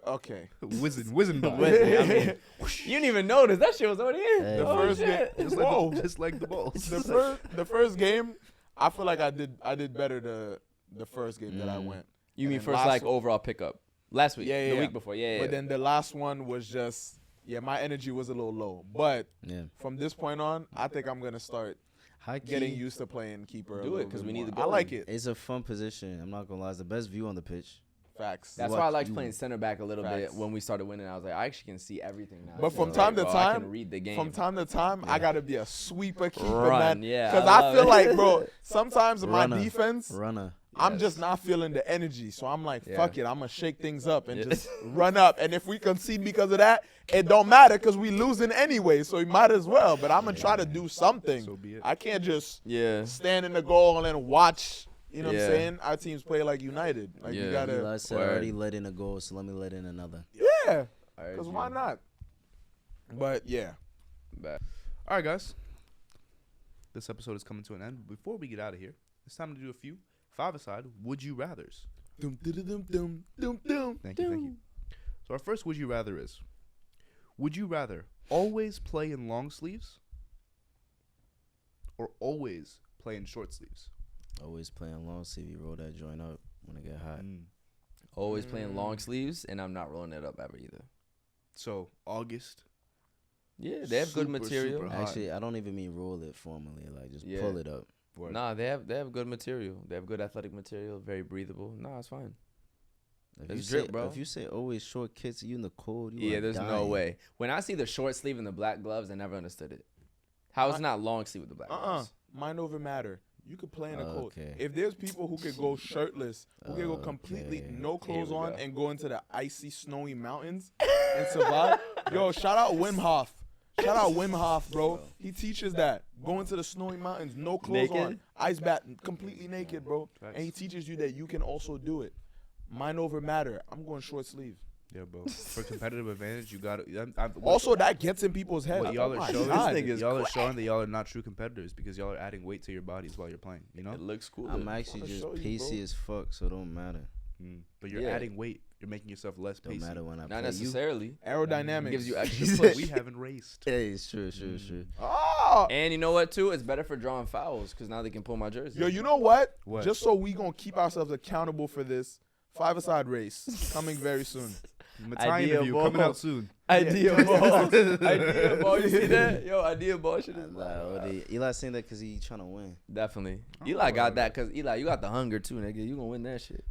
okay. Whizzing by. I mean, you didn't even notice that shit was already in. Hey. The Oh, first game, shit. whoa. Just like the balls. The first game, I feel like I did better the first game that I went. You And mean then first last like one- overall pickup? Last week, Yeah, the yeah. week before, yeah. But then the last one was just, my energy was a little low. But Yeah. from this point on, I think I'm gonna start. High key, getting used to playing keeper. Do it, 'cause we need the I like goalie. it. it's a fun position. I'm not gonna lie. It's the best view on the pitch. Facts. That's What why I liked you- playing center back a little Facts. bit when we started winning. I was like, I actually can see everything now. But from It's time to like, bro, I time, can read the game. From time to time, I gotta be a sweeper keeper, Run, man. yeah, Because I I love feel it. like, bro, sometimes my Runner. defense, Runner. I'm just not feeling the energy. So I'm like, Yeah. fuck it, I'm gonna shake things up and Yeah. just run up. And if we concede because of that, it don't matter because we losing anyway. So we might as well. But I'm gonna try to do something. So be it. I can't just Yeah. stand in the goal and watch. You know what Yeah. I'm saying? Our teams play like United. Like you Yeah. gotta, Eli said Word. already let in a goal, so let me let in another. yeah. I heard Because you. why not? But yeah. Bad. All right, guys. This episode is coming to an end. Before we get out of here, it's time to do a few 5-a-side would you rathers. Dum, dum, dum, dum, dum, dum. Thank you. So our first would you rather is, would you rather always play in long sleeves or always play in short sleeves? Always playing long sleeve. You roll that joint up when it get hot. Always playing long sleeves, and I'm not rolling it up ever either. So August. Yeah, they have good Super, material. super hot. Actually, I don't even mean roll it formally. Like just Yeah. pull it up. Word. Nah, they have good material. They have good athletic material, very breathable. Nah, it's fine. If It's you drip, say, bro. If you say always short kits, you in the cold. You Yeah, are there's no dying. way. When I see the short sleeve and the black gloves, I never understood it. How is it not long sleeve with the black gloves? Mind over matter. You could play in the cold. Okay. If there's people who could go shirtless, who could go completely Okay. no clothes we on go. and go into the icy, snowy mountains and survive. Yo, shout out Wim Hof. Shout out Wim Hof, bro. He teaches that. Go into the snowy mountains, no clothes on, Naked? ice bath, completely naked, bro. Facts. And he teaches you that you can also do it. Mind over matter. I'm going short sleeve. Yeah, bro. For competitive advantage, you got to. Also, that gets in people's heads. what y'all Oh are my showing, God. nigga's y'all are showing that y'all are not true competitors because y'all are adding weight to your bodies while you're playing. You know. It looks cool. I'm actually Wanna just show you, pacey bro. as fuck, so it don't matter. But you're Yeah. adding weight. You're making yourself less Don't pacey. matter when I Not play. necessarily. Aerodynamics. It gives you extra But push. we haven't raced. Hey, it's true, true. Oh! And you know what, too? It's better for drawing fouls because now they can pull my jersey. Yo, you know what? What? Just so we gonna keep ourselves accountable for this, 5-a-side race coming very soon. Matai Idea interview ball. coming out soon. Idea ball. Idea ball. You see that? Yo, idea ball shit is Eli saying that because he trying to win. Definitely. Oh, Eli got that because Eli, you got the hunger too, nigga. You gonna win that shit.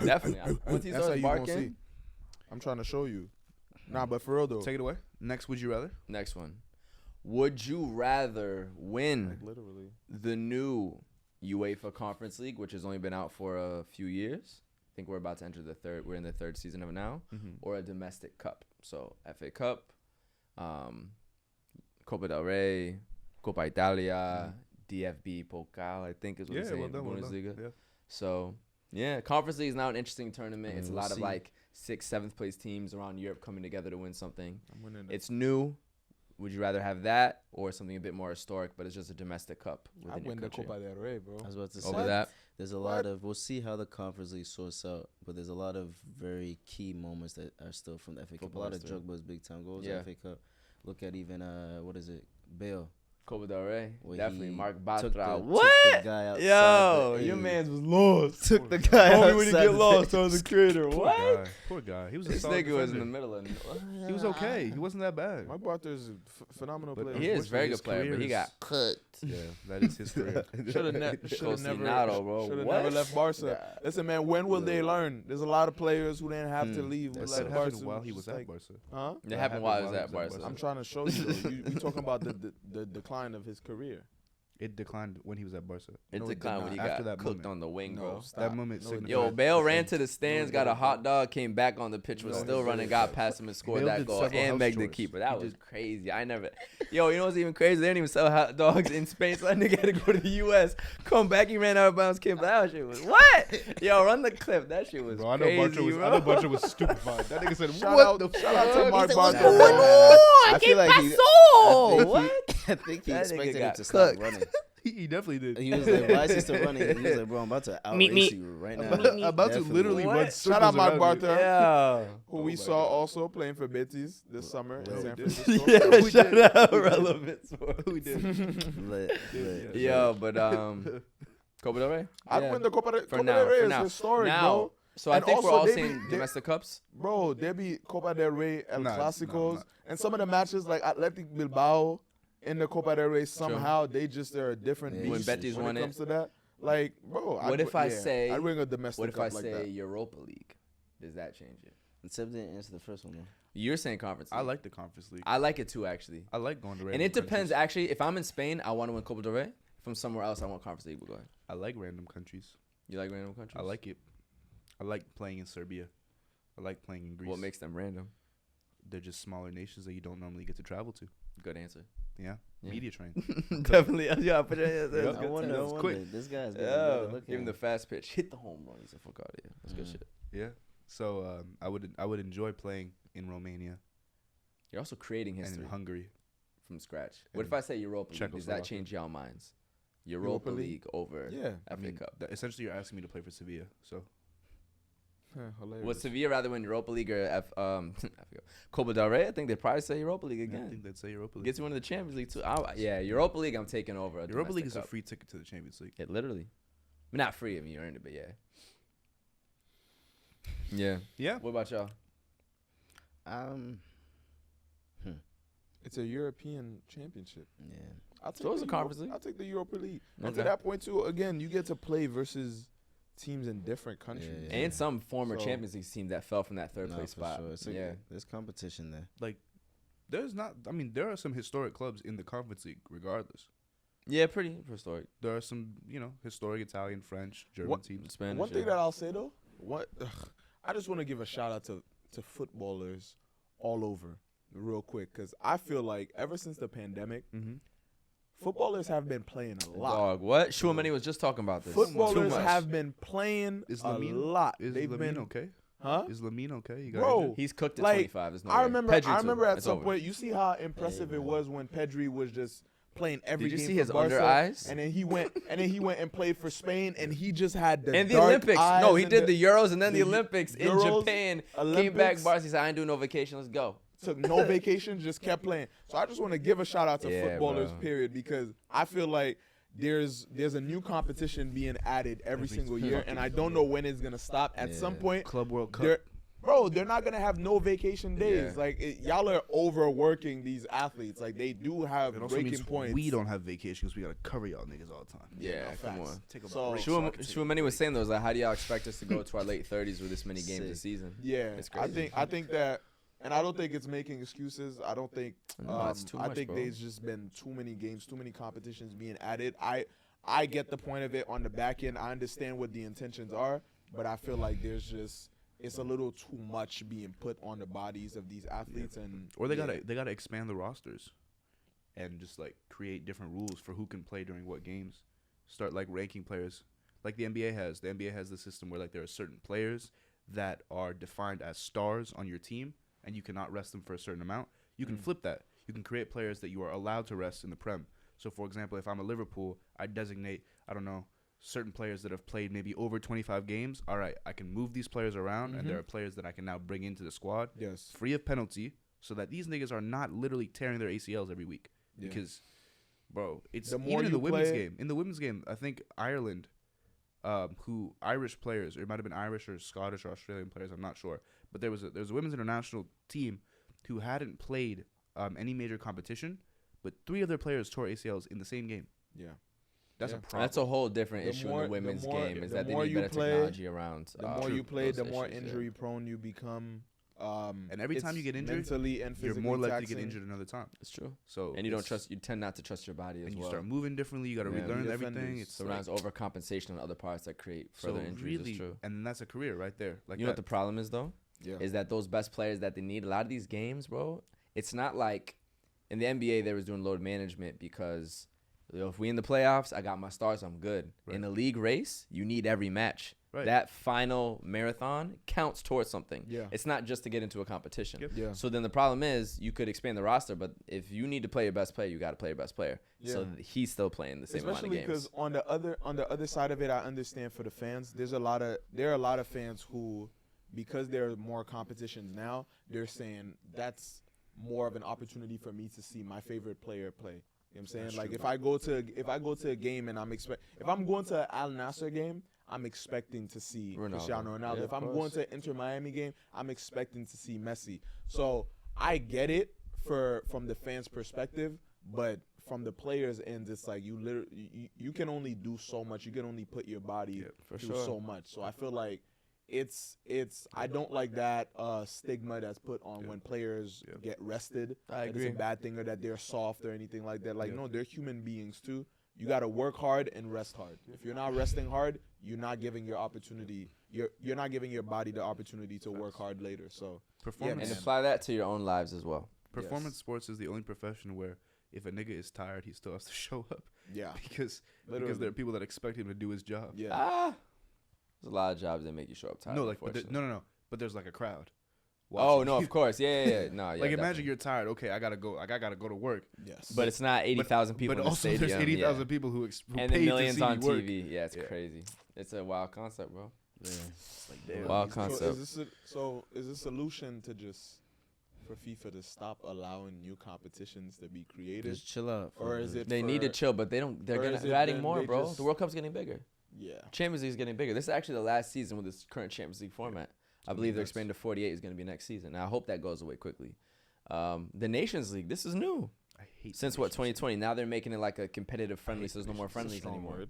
Definitely. Once he That's how starts you gonna see. barking. I'm trying to show you. Nah, but for real though. Take it away. Next, would you rather? Next one. Would you rather win Literally. the new UEFA Conference League, which has only been out for a few years? I think we're about to enter the third. We're in the third season of it now, or a domestic cup. So FA Cup, Copa del Rey, Copa Italia, DFB Pokal, I think is what it's saying. Bundesliga. Yeah. So yeah, Conference League is now an interesting tournament. I mean, It's a we'll lot of see. like 6th, 7th place teams around Europe coming together to win something. I'm winning. It's new. Would you rather have that or something a bit more historic, but it's just a domestic cup I within your win the country? Copa del Rey, bro. I was about to say. Over that. There's a lot of. We'll see how the Conference League sorts out, but there's a lot of very key moments that are still from the FA Cup. A Football lot of still. Drogba's big time goals. Yeah. FA Cup. Look at even what is it? Bale. Copa del Rey. where Definitely. he Mark took Batra. the- took What? the guy outside Yo, the- your hey. man's was lost. Took the guy Homie, outside when you get the lost thing. on the creator. Poor What? guy. Poor guy. He was a This solid nigga was in the defender. middle of. He was okay. He wasn't that bad. My brother's a phenomenal But player. He is a very His good player, but career he is- got cooked. Yeah, that is his career. Should have never. Cocinado, bro. Should have What? never left Barca. Listen, man. When will they learn? There's a lot of players who didn't have to leave. Who That left happened Barca. while he Just was at like, Barca. Huh? It happened while he was at Barca. I'm trying to show you. You talking about the decline of his career? It declined when he was at Barca. It No, it did declined when he not. After got that cooked moment. on the wing, bro. stop. That moment No, it signified- Yo, Bale ran to the stands, got a didn't, hot dog, came back on the pitch, was No, still he running, didn't. got past him and scored Bale that did goal several and house begged the chores. keeper. He That was did. crazy. I never. Yo, you know what's even crazy? They didn't even sell hot dogs in Spain, so that nigga had to go to the U.S. Come back, he ran out of bounds, came back. That shit was what? Yo, run the clip. That shit was Bro, I know crazy, Barca was. bro. I know Barca was stupefied. That nigga said, Shout "What out, the shout out fuck?" to Mark He said, "What's Barca. going on?" I feel like he- What? I think he That nigga expected him got to stop cooked. running. He definitely did. He was like, "Why is he still running?" He was like, "Bro, I'm about to outrace you right now." About to Definitely. literally What? run Shout circles out Mark around Barca, me. Yeah. who Oh we my saw God. also playing for Betis this summer in we San did. Francisco. Yeah, We shout did. out We did. relevance. We did. Lit. Yo, but Copa del Rey. I Yeah. win the Copa For del now, Rey for is now. historic, Now, bro. so I And think we're also all they saying be- domestic cups. Bro, there be Copa del Rey, El Nah, Clásicos, nah. and some of the matches like Athletic Bilbao in the Copa del Rey. Somehow they just are a different Yeah, when beast Betis when won it it. comes to that. Like, bro, What if I say? I'd bring a domestic What if I cup like say that. Europa League? Does that change it? Except didn't answer the first one though. You're saying Conference League. I like the Conference League. I like it too, actually. I like going to random And it depends. countries. Actually, if I'm in Spain, I want to win Copa del Rey. If I'm somewhere else, I want Conference League. But go ahead. I like random countries. You like random countries? I like it. I like playing in Serbia. I like playing in Greece. What makes them random? They're just smaller nations that you don't normally get to travel to. Good answer. Yeah. Yeah. Media train. Definitely. Yeah, put your hands Yep. I wonder. It's quick. This guy's getting Yeah. better looking. Give him the fast pitch. Hit the home run. He's a fuck out of here. That's good Mm. shit. Yeah. So I would enjoy playing in Romania You're also creating and history in Hungary. from scratch. What if and I say Europa League? Does that Czechoslovakia. change y'all minds? Europa League over Yeah. FA Cup. Essentially, you're asking me to play for Sevilla. So Hilarious. Would Sevilla rather win Europa League or Copa del Rey? I think they'd probably say Europa League I again. think they'd say Europa League. Gets you one of the Champions League too. Yeah, Europa League. I'm taking over. A Europa League domestic is a cup. free ticket to the Champions League. It literally. I mean, not free. I mean, you earned it, but yeah. Yeah. Yeah. What about y'all? It's a European championship. Yeah. I'll take So is the a Conference Euro- League. I'll take the Europa League. And Okay. to that point too, again, you get to play versus teams in different countries. Yeah. And some former So- Champions League team that fell from that third No, place for spot. sure. It's Yeah. there's competition there. There's not. I mean, there are some historic clubs in the Conference League, regardless. Yeah, pretty historic. There are some, historic Italian, French, German What- teams. Spanish. One thing yeah. that I'll say though, I just want to give a shout out to footballers all over, real quick, because I feel like ever since the pandemic, Mm-hmm. footballers have been playing a lot. Dog, what? Schumann was just talking about this. Footballers Too much. have been playing Is a Lamine lot. Is They've Lamine been, okay? huh? Is Lamine okay? You got Bro, injured? He's cooked at Like, 25. There's no I way. remember. Pedri I too. remember at It's some over. point. You see how impressive it man. was when Pedri was just playing every Did you game see for his Barca, under eyes? and then he went and played for Spain, and he just had the And the dark Olympics. eyes No, he and did the Euros and then the the Olympics in Euros, Japan. Came Olympics. back, Barca said, I ain't doing no vacation. Let's go. Took no vacation, just kept playing. So I just want to give a shout out to Yeah, footballers, bro. period, because I feel like there's a new competition being added every single year, and I don't know when it's gonna stop. At some Yeah. point, Club World Cup. they're not gonna have no vacation days. Yeah. Like y'all are overworking these athletes. Like they do have It also breaking means points. we don't have vacations. We gotta cover y'all niggas all the time. Yeah, no, come facts. on. Take a So- break. Schumann was saying, though, was like, how do y'all expect us to go to our late 30s with this many games Sick. this season? Yeah, It's I crazy. think that, and I don't think it's making excuses. I don't think. No, it's too I much, think bro. there's just been too many games, too many competitions being added. I get the point of it on the back end. I understand what the intentions are, but I feel like it's a little too much being put on the bodies of these athletes, and Or they yeah. gotta expand the rosters, and just like create different rules for who can play during what games. Start like ranking players, like the NBA has. The NBA has the system where like there are certain players that are defined as stars on your team, and you cannot rest them for a certain amount. You can flip that. You can create players that you are allowed to rest in the Prem. So, for example, if I'm a Liverpool, I designate, I don't know, certain players that have played maybe over 25 games. All right, I can move these players around, and there are players that I can now bring into the squad Yes. free of penalty, so that these niggas are not literally tearing their ACLs every week. Yeah. Because, bro, it's The more even in the you women's play- game. In the women's game, I think Ireland, who Irish players, or it might have been Irish or Scottish or Australian players, I'm not sure, but there was a women's international team who hadn't played any major competition, but 3 of their players tore ACLs in the same game. Yeah. That's Yeah. a problem. That's a whole different The issue more- in the women's the more- game is the that they more need you better play, technology around. The more you play, the those more issues, yeah. injury prone you become. And every time it's you get injured, mentally and you're physically more likely to get taxing. injured another time. It's true. So And you it's- tend not to trust your body as and you well. start moving differently. You got to Yeah. relearn Be everything. defenders. It's Sometimes overcompensation on other parts that create further injuries. really, It's true. and that's a career right there. Like You know what the that. problem is, though? Yeah. Is that those best players that they need, a lot of these games, bro, it's not like in the NBA they was doing load management because if we in the playoffs, I got my stars, I'm good. Right. In a league race, you need every match. Right. That final marathon counts towards something. Yeah. It's not just to get into a competition. Yep. Yeah. So then the problem is you could expand the roster, but if you need to play your best player, you got to play your best player. So Yeah. he's still playing the same Especially amount of games. because on the other side of it, I understand for the fans. There are a lot of fans who, because there are more competitions now, they're saying that's more of an opportunity for me to see my favorite player play. You know what I'm saying? That's Like true. if I go to a game and if I'm going to an Al Nassr game, I'm expecting to see Ronaldo. Cristiano Ronaldo. Yeah, If of I'm course. going to Inter Miami game, I'm expecting to see Messi. So I get it from the fans' perspective, but from the players' end, it's like you can only do so much. You can only put your body for through sure. so much. So I feel like it's I don't like that stigma that's put on when players get rested. I That agree. it's a bad thing or that they're soft or anything like that. Like no, they're human beings too. You got to work hard and rest hard. If you're not resting hard, you're not giving your opportunity. You're not giving your body the opportunity to work hard later. So Performance And apply that to your own lives as well. performance sports is the only profession where if a nigga is tired, he still has to show up. yeah, Because literally. there are people that expect him to do his job. Yeah. There's a lot of jobs that make you show up tired. No, like but unfortunately. no. But there's like a crowd. Oh watching no, you. of course, yeah. No, yeah. Like definitely. imagine you're tired. Okay, I gotta go. Like I gotta go to work. Yes. But it's not 80,000 people But in the also stadium. there's 80,000 people who and paid the to millions see on me work. TV. Yeah, it's Yeah. crazy. It's a wild concept, bro. Yeah. Damn. Wild So concept. is the solution to just for FIFA to stop allowing new competitions to be created, Just chill out. or is it They need to for- chill, but they don't. or is it They're adding then more, they bro. just- The World Cup's getting bigger. Yeah. Champions League is getting bigger. This is actually the last season with this current Champions League format. I believe they're expanding to 48 is going to be next season. Now I hope that goes away quickly. The Nations League, this is new. I hate Since the what, Nations League. 2020? Now they're making it like a competitive friendly, hate so there's the no more It's a friendlies strong anymore. word.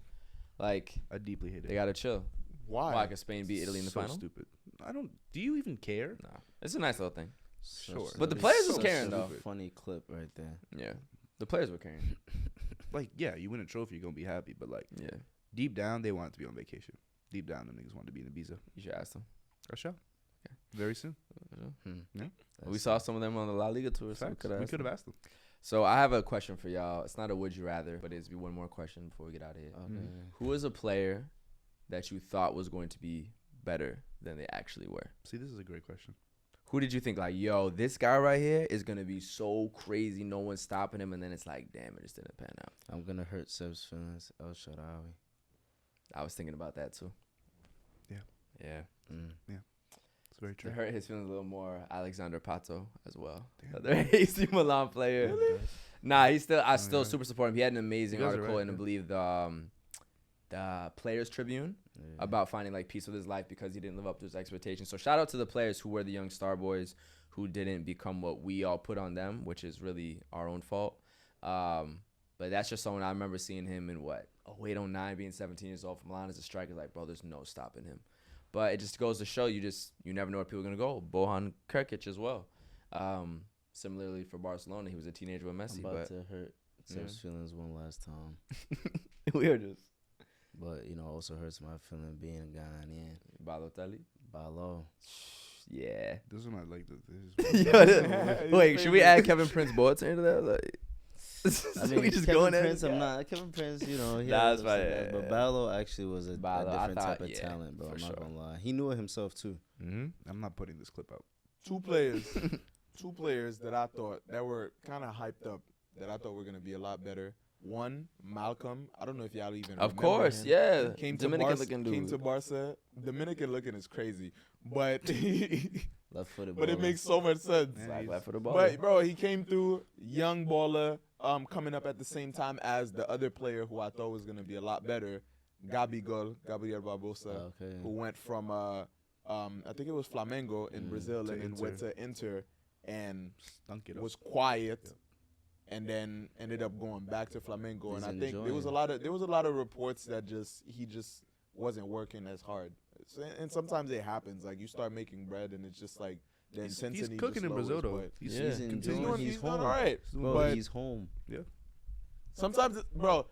Like I deeply hate it. they gotta chill. Why? Why? Cause Spain beat Italy in the so final. stupid. I don't. Do you even care? No, it's a nice little thing. Sure. But the Such- players was such caring, a though. Funny clip right there. Yeah, the players were caring. Like, yeah, you win a trophy, you're gonna be happy. But like, Yeah, deep down, they wanted to be on vacation. Deep down, the niggas wanted to be in Ibiza. you should ask them. I shall. Very soon. Yeah. We saw some of them on the La Liga tour, so we Facts. could have. We could have asked them. So I have a question for y'all. It's not a would you rather, but it's be one more question before we get out of here. Okay. Who is a player that you thought was going to be better than they actually were? See, this is a great question. Who did you think like, yo, this guy right here is gonna be so crazy, no one's stopping him, and then it's like, damn, it just didn't pan out. I'm gonna hurt Seb's feelings. El Shaarawy. I was thinking about that too. Yeah. Yeah. It's very To true. hurt his feelings a little more, Alexander Pato as well. Damn. Another AC Milan player. Really? Nah, I still yeah. super support him. He had an amazing You guys are article right, in I yeah. believe the Players Tribune Yeah. about finding like peace with his life because he didn't live up to his expectations. So shout out to the players who were the young star boys who didn't become what we all put on them, which is really our own fault. But that's just someone I remember seeing him in 08, 09, being 17 years old from Milan as a striker. Like, bro, there's no stopping him. But it just goes to show you never know where people are gonna go. Bohan Krkic as well. Similarly for Barcelona, he was a teenager with Messi. I'm about But to hurt Seb's feelings one last time. we are just But, also hurts my feeling being a Ghanaian. Balotelli. Balo. Yeah. This is not like Wait, should we add Kevin Prince Boateng to that? Like, I mean, we just Kevin going in. Prince, Kevin Prince, he Nah, has that's ups fine, and downs, yeah, But yeah. Balo actually was a Balo, I different type thought, of yeah, talent, bro. for I'm not sure. gonna lie. He knew it himself, too. I'm not putting this clip out. Two players that I thought that were kind of hyped up that I thought were gonna be a lot better. One, Malcolm. I don't know if y'all even Of remember course, him. yeah. Came to Dominican Barca. looking Came dude. to Barca. Dominican looking is crazy, but Left-footed but it baller. makes so much sense. Yeah, Like he's- left for the ball. But bro, he came through young baller, coming up at the same time as the other player who I thought was gonna be a lot better, Gabriel Barbosa, Okay. who went from I think it was Flamengo in Brazil to and then went Inter. to Inter and Stunk it up. was quiet. And then ended up going back to Flamengo, He's and I think there was enjoying. a lot of reports that he just wasn't working as hard. And sometimes it happens. Like you start making bread, and it's just like the intensity. He's cooking just in Brazil lowers, though. but He's, Yeah. he's He's continuing. enjoying- he's he's doing home. all right. Bro, But he's home. sometimes, bro,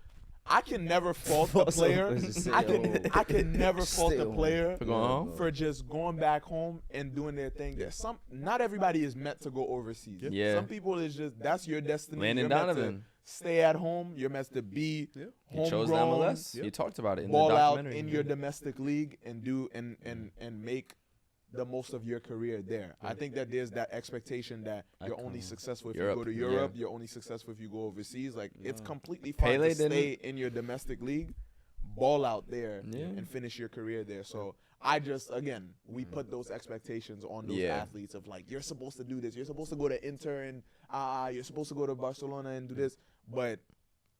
I can never fault the player. I can never fault Stay the home. player For going home? for just going back home and doing their thing. There's not everybody is meant to go overseas. Yeah. Some people is just that's your destiny. Landon You're meant to Donovan. stay at home. You're meant to be He chose the homegrown, MLS. He talked about it in the ball out documentary. in your domestic league and do and make the most of your career there. I think that there's that expectation that you're only successful if you go to Europe. You're only successful if you go overseas. Like it's completely fine Pele to didn't- stay in your domestic league, ball out there, Yeah. and finish your career there. So I just we put those expectations on those Yeah. athletes of like you're supposed to do this. You're supposed to go to Inter and you're supposed to go to Barcelona and do this. But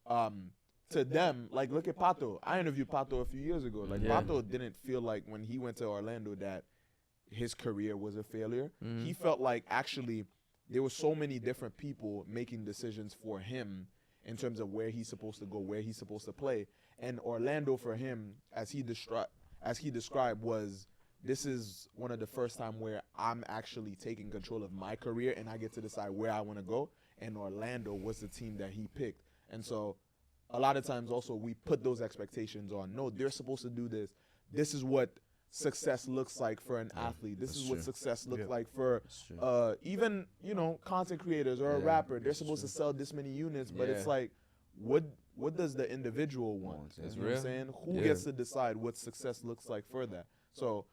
to them, like look at Pato. I interviewed Pato a few years ago. Like Yeah. Pato didn't feel like when he went to Orlando that his career was a failure. Mhm. He felt like actually there were so many different people making decisions for him, in terms of where he's supposed to go, where he's supposed to play. And Orlando for him, as he described, was this is one of the first time where I'm actually taking control of my career and I get to decide where I want to go. And Orlando was the team that he picked. And so a lot of times also we put those expectations on. No, they're supposed to do this. This is what success looks like for an athlete. This is what success looks like for even, content creators or a rapper. They're supposed to sell this many units, but it's like, what does the individual want? You know what I'm saying? Who gets to decide what success looks like for that? So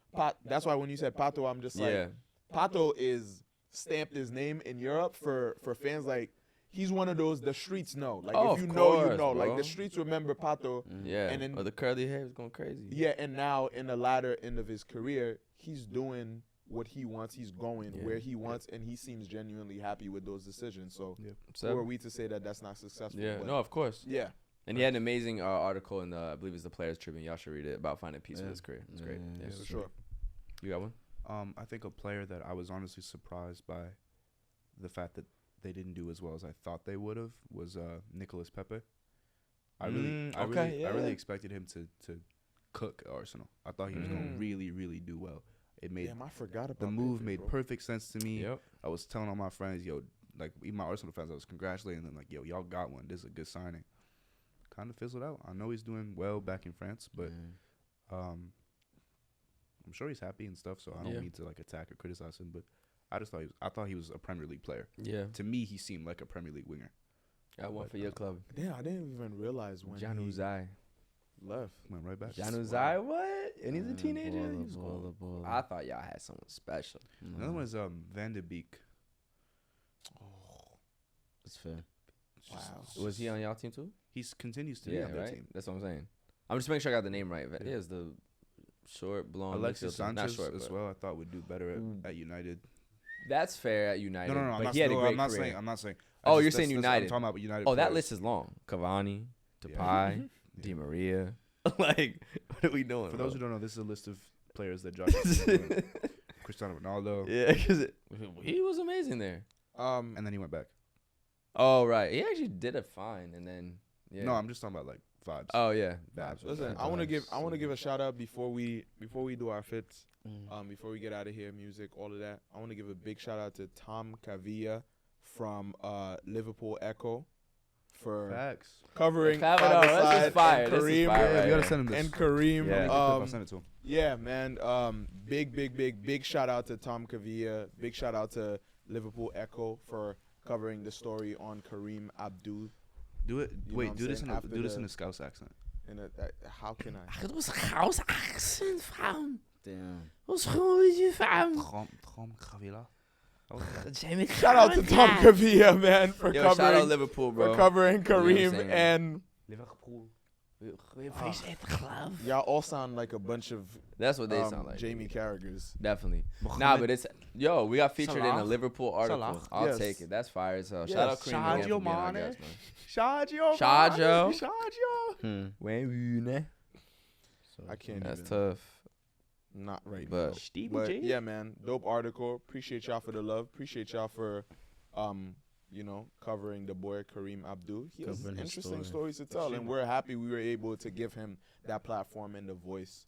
that's why when you said Pato, I'm just like, Pato is stamped his name in Europe for fans. Like, he's one of those the streets know. Like, if you know, you know. Bro. Like, the streets remember Pato. Yeah. And then, the curly hair is going crazy. Yeah, and now in the latter end of his career, he's doing what he wants. He's going where he wants, and he seems genuinely happy with those decisions. So who are we to say that that's not successful? Yeah, no, of course. Yeah. And he had an amazing article in I believe it's the Players Tribune. Y'all should read it about finding peace with his career. It's great. Yeah, for sure. You got one? I think a player that I was honestly surprised by the fact that they didn't do as well as I thought they would have was Nicolas Pepe. I really expected him to cook Arsenal. I thought he was going to really, really do well. It made I forgot about the move Pepe, made bro. perfect sense to me. Yep. I was telling all my friends, like even my Arsenal fans, I was congratulating them, like, y'all got one. This is a good signing. Kind of fizzled out. I know he's doing well back in France, but I'm sure he's happy and stuff. So I don't need to like attack or criticize him. But I thought he was a Premier League player. Yeah. To me, he seemed like a Premier League winger. Got one for your club. Yeah, I didn't even realize when Giroud left. Went right back. Giroud, what? And he's a teenager. Baller. I thought y'all had someone special. Another one is Van de Beek. That's fair. Wow. Was he on y'all team too? He continues to be on that team. That's what I'm saying. I'm just making sure I got the name right. Yeah, it's the short, blonde. Alexis midfielder. Not Sanchez short, as but well. I thought would do better at United. That's fair at United. No. But he had a great career. I'm not saying. Oh, you're saying United. I'm talking about United. Oh, that players. list is long. Cavani, Depay, Di Maria. Like, what are we doing? For those who don't know, this is a list of players that Josh is doing. Cristiano Ronaldo. Yeah, because he was amazing there. And then he went back. Oh, right. He actually did it fine, and then No, I'm just talking about like vibes. Oh yeah, vibes. Listen, I want to give a shout out before we do our fits. Before we get out of here, music, all of that. I want to give a big shout out to Tom Cavilla from Liverpool Echo for Facts. covering That's just fire. and This is Kareem. fire right You gotta here. send him this. And Kareem. Yeah. I'll send it to him. Yeah, man. Big shout out to Tom Cavilla. Big shout out to Liverpool Echo for covering the story on Kareem Abdul. Do it. You know Wait, what do I'm this saying? in a After do this the- in a Scouse accent. And how can I? Het was een chaos accent, vrouw. Damn. Was gewoon je vrouw. Tom Cavilla. Shout out to Tom Cavilla, man, for Yo, shout out covering Liverpool, bro. for covering You know what I'm Kareem saying? and Liverpool. y'all all sound like a bunch of That's what they sound like. Jamie Carragher's. Definitely. Nah, but it's we got featured in a Salah. Liverpool article. Salah. I'll Yes. take it. That's fire as hell. Yes. Shout out Kareem again Sadio for being our Mane. guest, man. Sadio. Sadio. When I can't That's even. tough. Not right But- now. But yeah, man, dope article. Appreciate y'all for the love. Appreciate y'all for, covering the boy Kareem Abdul. He has Covering his interesting story. stories to tell, and we're happy we were able to give him that platform and the voice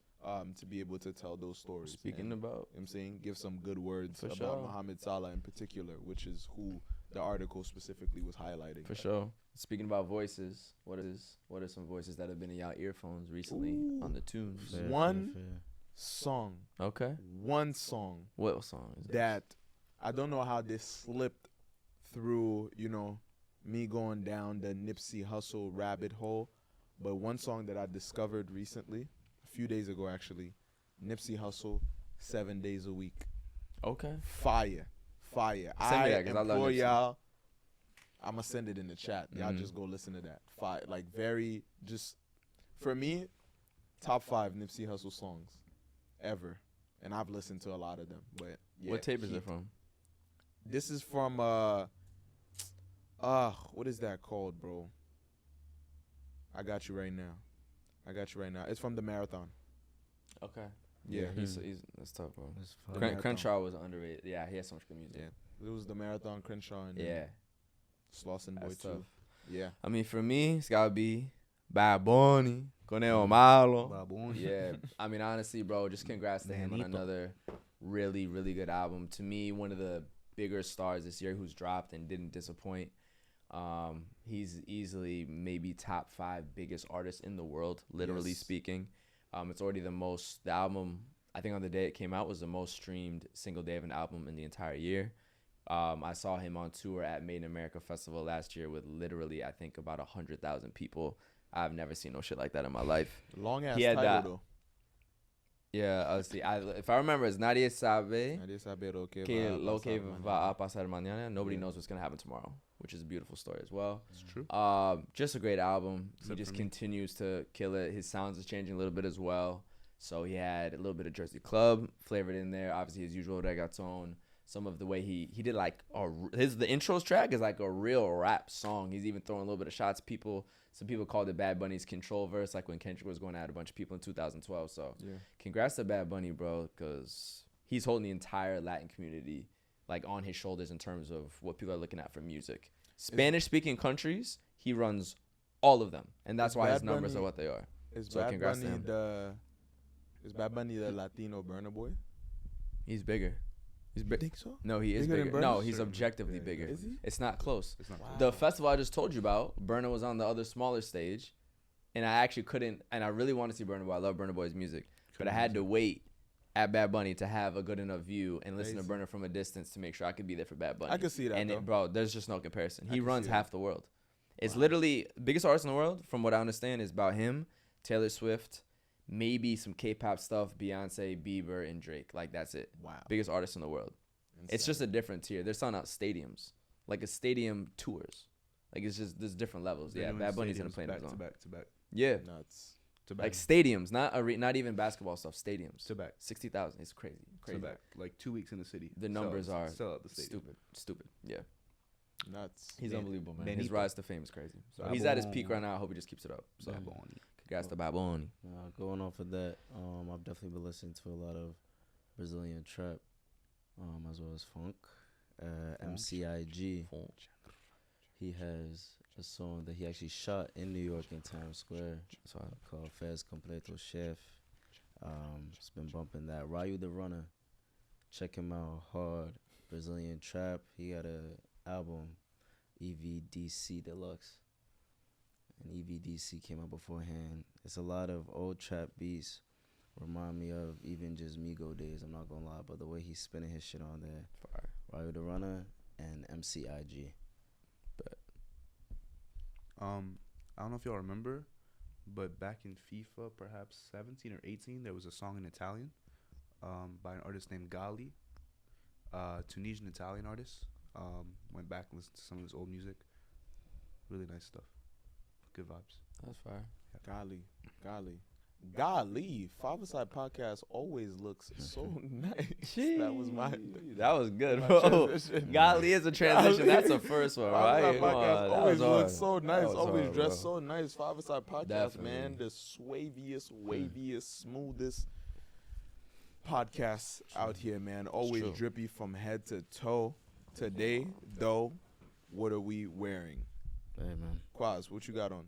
to be able to tell those stories. Speaking And, about you know what I'm saying, give some good words For about sure. Mohamed Salah in particular, which is who the article specifically was highlighting. For sure. Speaking about voices, what are some voices that have been in y'all earphones recently Ooh. on the tunes? Fair, One- fair. Song, Okay. one song What song is that I don't know how this slipped through, me going down the Nipsey Hussle rabbit hole, but one song that I discovered recently, a few days ago actually, Nipsey Hussle, 7 days a week. Okay. Fire. Send me I that 'cause I love implore Nipsey. y'all, I'm going to send it in the chat. Y'all Mhm. just go listen to that. Fire. Like for me, top 5 Nipsey Hussle songs ever. And I've listened to a lot of them. But yeah, What tape is he- it from? This is from what is that called, bro? I got you right now. It's from the Marathon. Okay. Yeah. He's that's tough, bro. That's The fire. Marathon. Crenshaw was underrated. Yeah, he has so much good music. Yeah. It was the Marathon, Crenshaw, and Yeah. Slauson Boy That's too. tough. Yeah. I mean, for me, it's gotta be Bad Bunny, Conejo Malo. Babon. Yeah, I mean, honestly, bro, just congrats to him on Manito. another really, really good album. To me, one of the bigger stars this year who's dropped and didn't disappoint. He's easily maybe top 5 biggest artists in the world, literally Yes. speaking. It's already the album, I think on the day it came out, was the most streamed single day of an album in the entire year. I saw him on tour at Made in America Festival last year with literally, I think, about 100,000 people. I've never seen no shit like that in my life. Long ass He had title that- though. Yeah, if I remember, it's Nadie Sabe Nadie sabe lo que que va a lo que pasar va a mañana. pasar mañana. Nobody Yeah. knows what's going to happen tomorrow, which is a beautiful story as well. It's true. Just a great album. Except He just for me. continues to kill it. His sounds is changing a little bit as well. So he had a little bit of Jersey Club flavored in there. Obviously, his usual reggaeton. Some of the way he did like the intros track is like a real rap song. He's even throwing a little bit of shots. Some people called it Bad Bunny's control verse, like when Kendrick was going at a bunch of people in 2012. So Yeah. congrats to Bad Bunny, bro, because he's holding the entire Latin community like on his shoulders in terms of what people are looking at for music. Spanish-speaking countries, he runs all of them, and that's Is why his Bad numbers Bunny- are what they are. Is So Bad congrats to Bunny him. is Bad Bunny the Latino Burna Boy? He's bigger. He's You big. think so? No, he is Bigger than bigger. Burna? No, he's Certainly. objectively Yeah, bigger. Is he? It's not close. It's not Wow. close. The festival I just told you about, Burna was on the other smaller stage, and I actually couldn't. And I really want to see Burna Boy. I love Burna Boy's music, but I had to wait at Bad Bunny to have a good enough view and listen to Crazy. Burna from a distance to make sure I could be there for Bad Bunny. I could see that, And though. bro, there's just no comparison. I He can runs see half the world. It's Wow. literally biggest artist in the world, from what I understand, is about him, Taylor Swift, maybe some K-pop stuff, Beyonce, Bieber, and Drake. Like that's it. Wow. Biggest artist in the world. It's just a different tier. They're selling out stadiums, like a stadium tours. Like it's just there's different levels. They're Yeah, doing Bad Bunny's gonna stadiums play in back his to own. back to back Yeah, nuts. to back like stadiums, not even basketball stuff. Stadiums. to back 60,000. It's crazy. to Crazy. back. Like 2 weeks in the city. The numbers are sell out the stadium. Stupid. Yeah, Nuts. he's Man- unbelievable, man. His Benito. rise to fame is crazy. So Bad he's at his peak Bunny. right now. I hope he just keeps it up. So Babon. congrats to Bad Bunny. Going off of that, I've definitely been listening to a lot of Brazilian trap, as well as funk. MCIG, he has a song that he actually shot in New York in Times Square. Called Fez Completo Chef. It's been bumping that. Ryu the Runner, check him out. Hard Brazilian trap. He got a album, EVDC Deluxe, and EVDC came out beforehand. It's a lot of old trap beats. Remind me of even just Migo days. I'm not gonna lie, but the way he's spinning his shit on there. Fire. Ryu the Runner and MCIG. I don't know if y'all remember, but back in FIFA, perhaps 17 or 18, there was a song in Italian by an artist named Gali, Tunisian Italian artist. Went back and listened to some of his old music. Really nice stuff. Good vibes. That's fire. Golly. 5ASIDE podcast always looks so nice. That was my. That was good, my bro. transition. Golly is a transition. That's a Golly. first one, 5ASIDE right? Come podcast on, that always was hard. looks so nice. That was Always hard, dressed bro. so nice. 5ASIDE podcast, man. Definitely. The swaviest, waviest, smoothest podcast out here, man. Always true. drippy from head to toe. Today, though, what are we wearing? Hey man, Quaz, what you got on?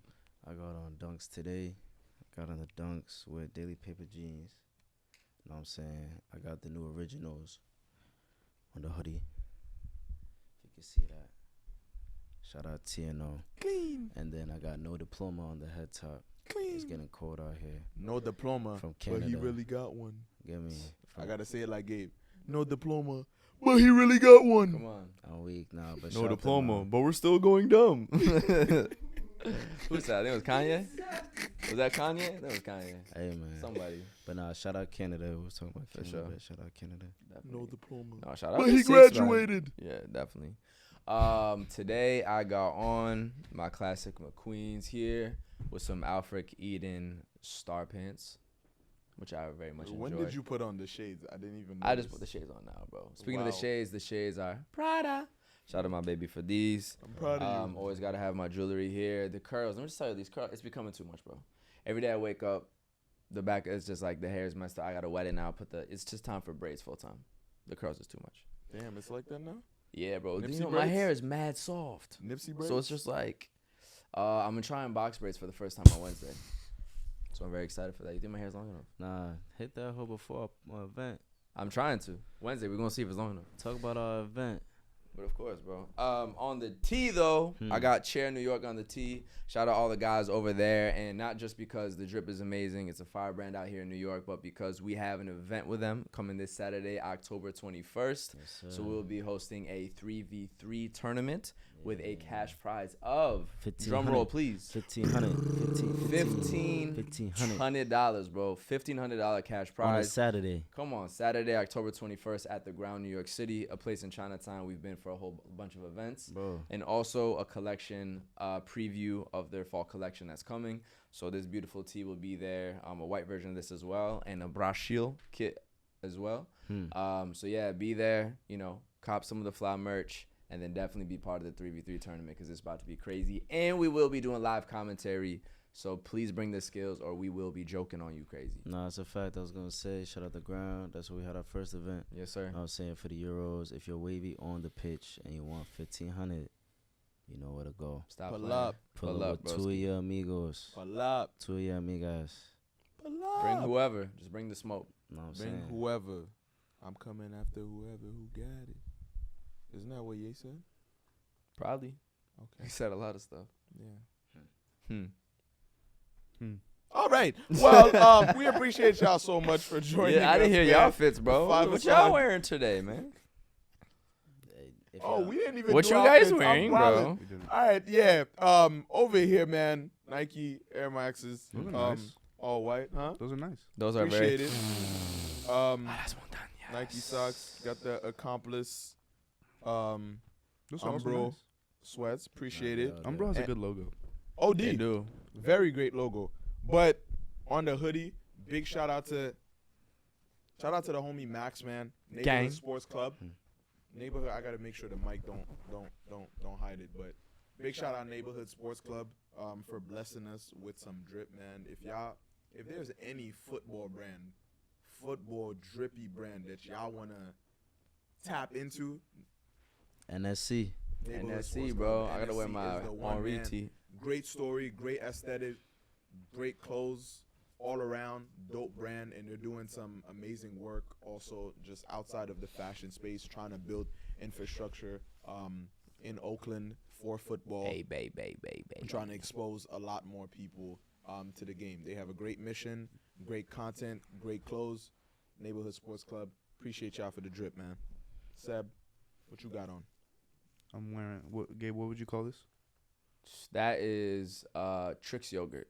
I got on Dunks today. Got on the Dunks with Daily Paper jeans. You know what I'm saying? I got the new originals on the hoodie. If you can see that. Shout out TNO. Clean. And then I got No Diploma on the head top. It's Clean. getting cold out here. No diploma, From but he Canada. really got one. Get me? I gotta say it like Gabe. No diploma, but he really got one. Come on. I'm weak now, but No shout out to diploma, my- but we're still going dumb. Who's that? I think it was Kanye. Was that Kanye? That was Kanye. Hey man. Somebody. But nah, shout out Canada. We was talking about For Canada. sure. But shout out Canada. No diploma, No, shout out but to he 6 man. graduated. Yeah, definitely. Today I got on my classic McQueens here with some Alfred Eden star pants, which I very much enjoy. When did you put on the shades? I didn't even. I just notice. put the shades on now, bro. Speaking of Wow. the shades are Prada. Shout out to my baby for these. I'm proud of you. Always gotta have my jewelry here. The curls. Let me just tell you, these curls. It's becoming too much, bro. Every day I wake up, the back is just like the hair is messed up. I gotta wet it now. It's just time for braids full time. The curls is too much. Damn, it's like that now. Yeah, bro. Nipsey You know, my braids? hair is mad soft. Nipsey braids. So it's just like, I'm gonna try on box braids for the first time on Wednesday. So I'm very excited for that. You think my hair's long enough? Nah, hit that hoe before our event. I'm trying to. Wednesday, we're gonna see if it's long enough. Talk about our event. But of course, bro. On the tee though, I got Chair New York on the tee. Shout out all the guys over there, and not just because the drip is amazing, it's a fire brand out here in New York, but because we have an event with them coming this Saturday, October 21st. Yes, So we'll be hosting a 3v3 tournament with a cash prize of drum roll, please. $1,500, bro. $1,500 cash prize on a Saturday. Come on, Saturday, October 21st at the Ground, New York City, a place in Chinatown. We've been for a whole bunch of events, Bro. and also a collection preview of their fall collection that's coming. So this beautiful tee will be there, a white version of this as well, and a Brasil kit as well. So yeah, be there, cop some of the fly merch, and then definitely be part of the 3v3 tournament because it's about to be crazy. And we will be doing live commentary. So please bring the skills or we will be joking on you crazy. Nah, it's a fact. I was going to say, shout out the Ground. That's where we had our first event. Yes, sir. I was saying for the Euros, if you're wavy on the pitch and you want 1,500, you know where to go. Stop Pull playing. up. Pull up with two of your amigos. Pull up. Two of your amigas. Pull up. Bring whoever. Just bring the smoke. Know what I'm Bring saying? whoever. I'm coming after whoever who got it. Isn't that what Ye said? Probably. Okay. He said a lot of stuff. Yeah. All right. Well, we appreciate y'all so much for joining us. I didn't hear man. y'all fits, bro. Five What aside. y'all wearing today, man? If Oh, y'all- we didn't even What do you our guys fits. I'm wearing, wildin'. bro? We didn't. All right, yeah. Over here, man. Nike Air Maxes. Those are nice. All white, huh? Those are nice. Those are Appreciate very. it. That's one done. Yes. Nike socks. Got the Accomplice Those are also Umbro nice. sweats. Appreciate it. Umbro has a And- good logo. OD. They do. Very great logo. But on the hoodie, big shout out to the homie Max, man. Neighborhood Gang. Sports Club. Neighborhood. I gotta make sure the mic don't hide it. But big shout out Neighborhood Sports Club for blessing us with some drip, man. If there's any football drippy brand that y'all wanna tap into, NSC. Neighborhood NSC, Sports bro. Club. I gotta wear NSC my is the one, Henri man. tee. Great story, great aesthetic, great clothes all around, dope brand, and they're doing some amazing work also just outside of the fashion space, trying to build infrastructure in Oakland for football, and trying to expose a lot more people to the game. They have a great mission, great content, great clothes. Neighborhood Sports Club. Appreciate y'all for the drip, man. Seb, what you got on? I'm wearing. Gabe, what would you call this? That is Trix yogurt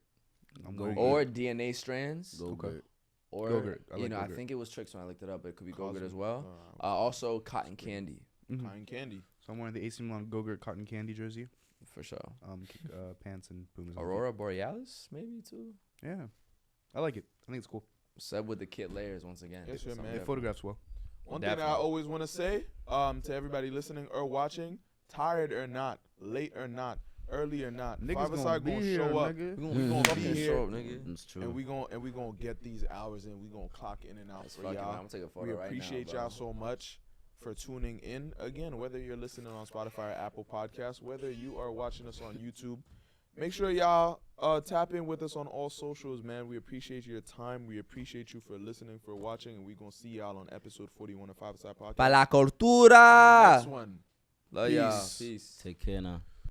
I'm wearing. or DNA strands. Go-Gurt. Or Go-Gurt. I like I Go-Gurt. think it was Trix when I looked it up, but it could be Cosmic, Go-Gurt as well. Also cotton candy Mhm. Cotton candy. So I'm wearing the AC Milan Go-Gurt cotton candy jersey. for sure. Pants and Pumas. Aurora Borealis maybe too. Yeah, I like it. I think it's cool. Seb with the kit layers once again. Yes, sir, Something man. It different. photographs well. One thing I Definitely. always want to say to everybody listening or watching, tired or not, late or not, early or not, Niggas 5ASIDE be gonna here, show up, nigga. We gonna Fucking be here. show up, nigga. It's true. and we gonna get these hours in. We gonna clock in and out That's for fucking. I'm y'all. gonna take a photo We right now. appreciate bro. y'all so much for tuning in. Again, whether you're listening on Spotify or Apple Podcasts, whether you are watching us on YouTube, make sure y'all tap in with us on all socials, man. We appreciate your time. We appreciate you for listening, for watching, and we're going to see y'all on episode 41 of 5ASIDE Podcast. Pa la cultura. Next one. Love y'all. Peace. Peace. Take care now.